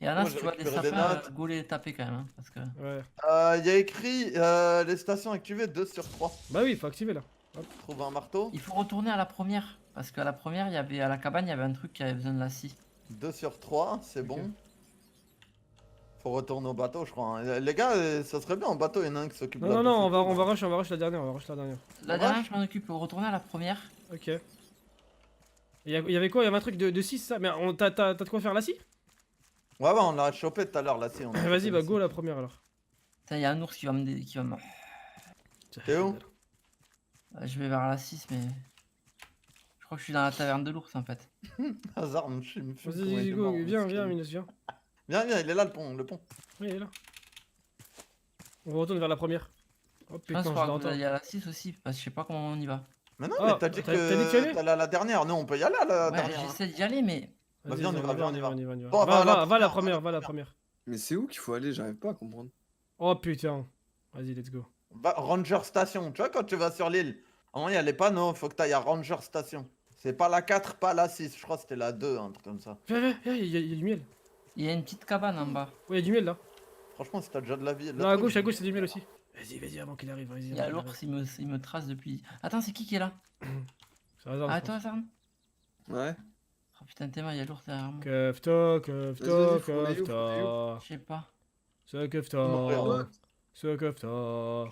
Et Anas, Moi, j'ai tu vois des récupéré des sapins, notes. go les taper quand même. Hein, parce que... Ouais. Il y a écrit les stations activées 2 sur 3. Bah oui, faut activer là. Trouve un marteau. Il faut retourner à la première. Parce qu'à la première, il y avait, à la cabane, il y avait un truc qui avait besoin de la scie. 2 sur 3, c'est Ok. bon. Faut retourner au bateau, je crois. Hein. Les gars, ça serait bien en bateau, il y en a un qui s'occupe de Non, la non, bouffe. on va rush la dernière, on va rush la dernière. La dernière, je m'en occupe. Retourner à la première. Ok. Et y avait quoi? Il y avait un truc de 6 ça? Mais t'as de quoi faire la scie? Ouais, on l'a chopé tout à l'heure, là, si. on a Vas-y, chopé bah la go la première alors. Il y a un ours qui va me... Qui va me... T'es où? Je vais vers la 6, mais... Je crois que je suis dans la taverne de l'ours en fait. Hasard, je me fume comment il Vas-y, est go, mort, viens, ce Minus, viens. Viens, il est là, le pont. Oui, il est là. On retourne vers la première. Oh Je putain, pense je qu'il l'entends. y a la 6 aussi, parce que je sais pas comment on y va. Mais non, Ah, mais t'as dit t'as dit que tu y allais que t'allais à la dernière. Non, on peut y aller à la Ouais, dernière. j'essaie d'y aller, mais... Vas-y, Vas-y, on y va, on y va. Bon, Va la première, va la première. Mais c'est où qu'il faut aller? J'arrive pas à comprendre. Oh putain. Vas-y, let's go. Ranger Station, tu vois, quand tu vas sur l'île, à un moment, il y a les panneaux, faut que t'ailles à Ranger Station. C'est pas la 4, pas la 6, je crois que c'était la 2, un truc comme ça. Viens, il y a du miel. Il y a une petite cabane en bas. Ouais, il y a du miel là. Franchement, si t'as déjà de la vie. Non, à gauche, c'est du miel aussi. Vas-y, avant qu'il arrive, vas-y. Il y a l'ours, il me trace depuis... Attends, c'est qui est là? C'est hasard. Ah, toi, Azarn? Ouais. Oh putain, t'es mal, il y a l'ours derrière moi. Kefta. Vas-y, faut aller où, Je sais pas. C'est Kefta. Mourir. C'est Kefta.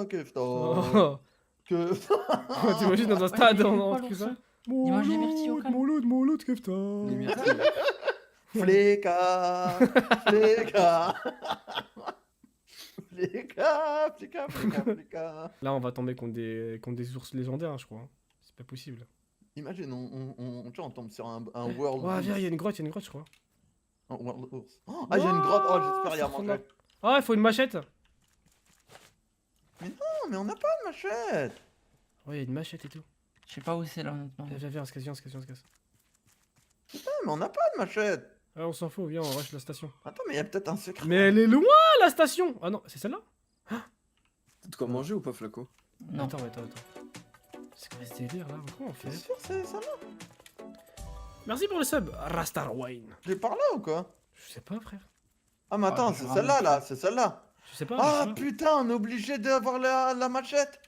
Kefta. Oh. Que... T'imagines dans un stade mais en pourquoi truc ça? l'ours Image des myrtilles au calme. Mon lot, Kefta. Les myrtilles. Fléca. Là, on va tomber contre des ours légendaires, je crois. C'est pas possible. Imagine, tu vois, on tombe sur un World Ouais, viens, Ours. il y a une grotte, je crois. Un World Ours. Oh, ah, il y a une grotte. Oh, j'espère qu'il y a à manger. Ah, il faut une machette. Non, mais on n'a pas de machette. Ouais, il y a une machette et tout. Je sais pas où c'est là, honnêtement. Viens, on se casse. Non, mais on n'a pas de machette. Ah, on s'en fout, viens, on rush la station. Attends, mais il y a peut-être un secret. Mais elle est loin, la station. Ah non, c'est celle-là? T'as de quoi manger ou pas, Flaco? Non. Attends. C'est quoi ce délire là? Comment on fait? C'est sûr, c'est ça là. Merci pour le sub, Rastarwine. J'ai par là ou quoi? Je sais pas, frère. Ah, mais attends, je c'est ramasse celle-là là, ça. c'est celle-là. Je sais pas. Ah je sais putain, on est obligé d'avoir la machette.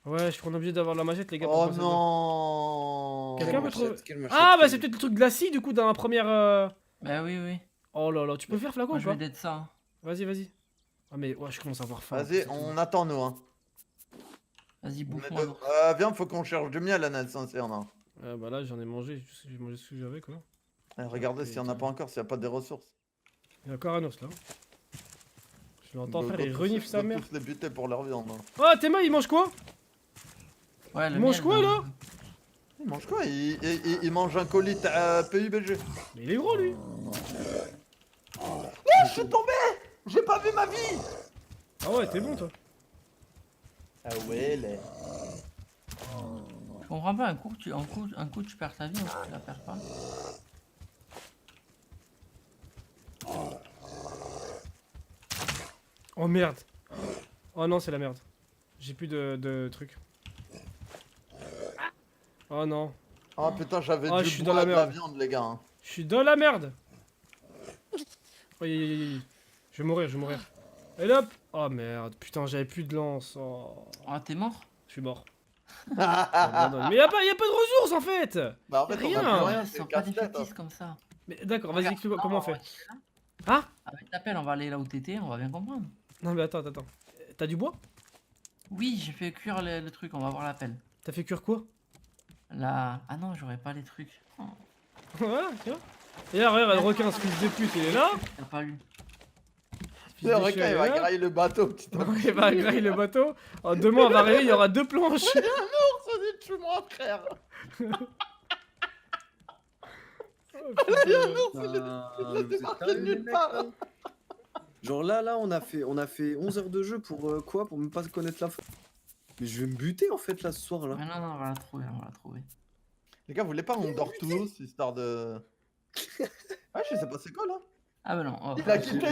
pas. Ouais, je suis obligé d'avoir la machette, les gars. pour Oh passer dedans. non. Quelqu'un peut trouver- Quelle machette? Ah, bah c'est peut-être le truc de la scie du coup dans la première. Bah oui. Oh là là, tu peux faire Flaco Moi, ou je pas? vais d'être ça. Hein. Vas-y. Ah, mais ouais, je commence à avoir faim. Vas-y, on attend nous hein. Vas-y, On est bouffe-moi deux. l'ours. Viens, faut qu'on cherche du miel, Anna, sincèrement. Bah là, j'en ai mangé. J'ai mangé ce que j'avais quoi. Regardez s'il y en a pas encore, s'il n'y a pas des ressources. Il y a encore un ours là. Je l'entends Ils faire, doivent il tous- renifle ils sa doivent mère. tous les buter pour leur viande. Hein. Oh, Théma, il mange quoi? Ouais, le Il mange miel, quoi, bah, là Il mange quoi? Il mange un colis PUBG. Mais il est gros lui. Oh, je suis tombé! J'ai pas vu ma vie! Ah ouais, t'es bon toi. Ah ouais, les... Je comprends pas, un coup, tu perds ta vie, tu la perds pas. Oh merde. Oh non, c'est la merde. J'ai plus de trucs. Oh non. Oh putain, j'avais Ah, du je suis bois dans la de la merde. viande, les gars. Hein. Je suis dans la merde. Oui, je vais mourir, je vais mourir. Et hop. Oh merde, putain, j'avais plus de lance. Oh. Ah, t'es mort? Je suis mort. J'abandonne. Mais y a pas de ressources en fait. Bah en fait, on Rien. a plus rien, Ils c'est sont pas casse-tête. défaitistes Hein. comme ça. Mais d'accord, vas-y, Regarde, explique-moi comment on fait. va Hein? Avec l'appel, on va aller là où t'étais, on va bien comprendre. Non mais attends. T'as du bois? Oui, j'ai fait cuire le truc, on va voir l'appel. T'as fait cuire quoi? Là. Ah non, j'aurais pas les trucs. Oh, Voilà, tu vois. Et là, regarde, le requin, ce fils de pute, il est là. t'as pas lu. Fils Le de requin, chien, il est va là. grailler le bateau, petit homme. Il va grailler le bateau. Oh, demain, on va arriver, il y aura 2 planches. Ça dit, tue-moi, frère. Oh, putain. Ah, vous êtes débarqué sérieux, de les nulle mecs, part. là Genre là, on a fait 11 heures de jeu pour quoi? Pour même pas connaître la fin. Mais je vais me buter en fait là ce soir là. Mais non, on va la trouver, on va la trouver. Les gars, vous voulez pas on dort tous, histoire de... Ouais, je sais pas c'est quoi là. Ah bah non, oh. Il a quitté.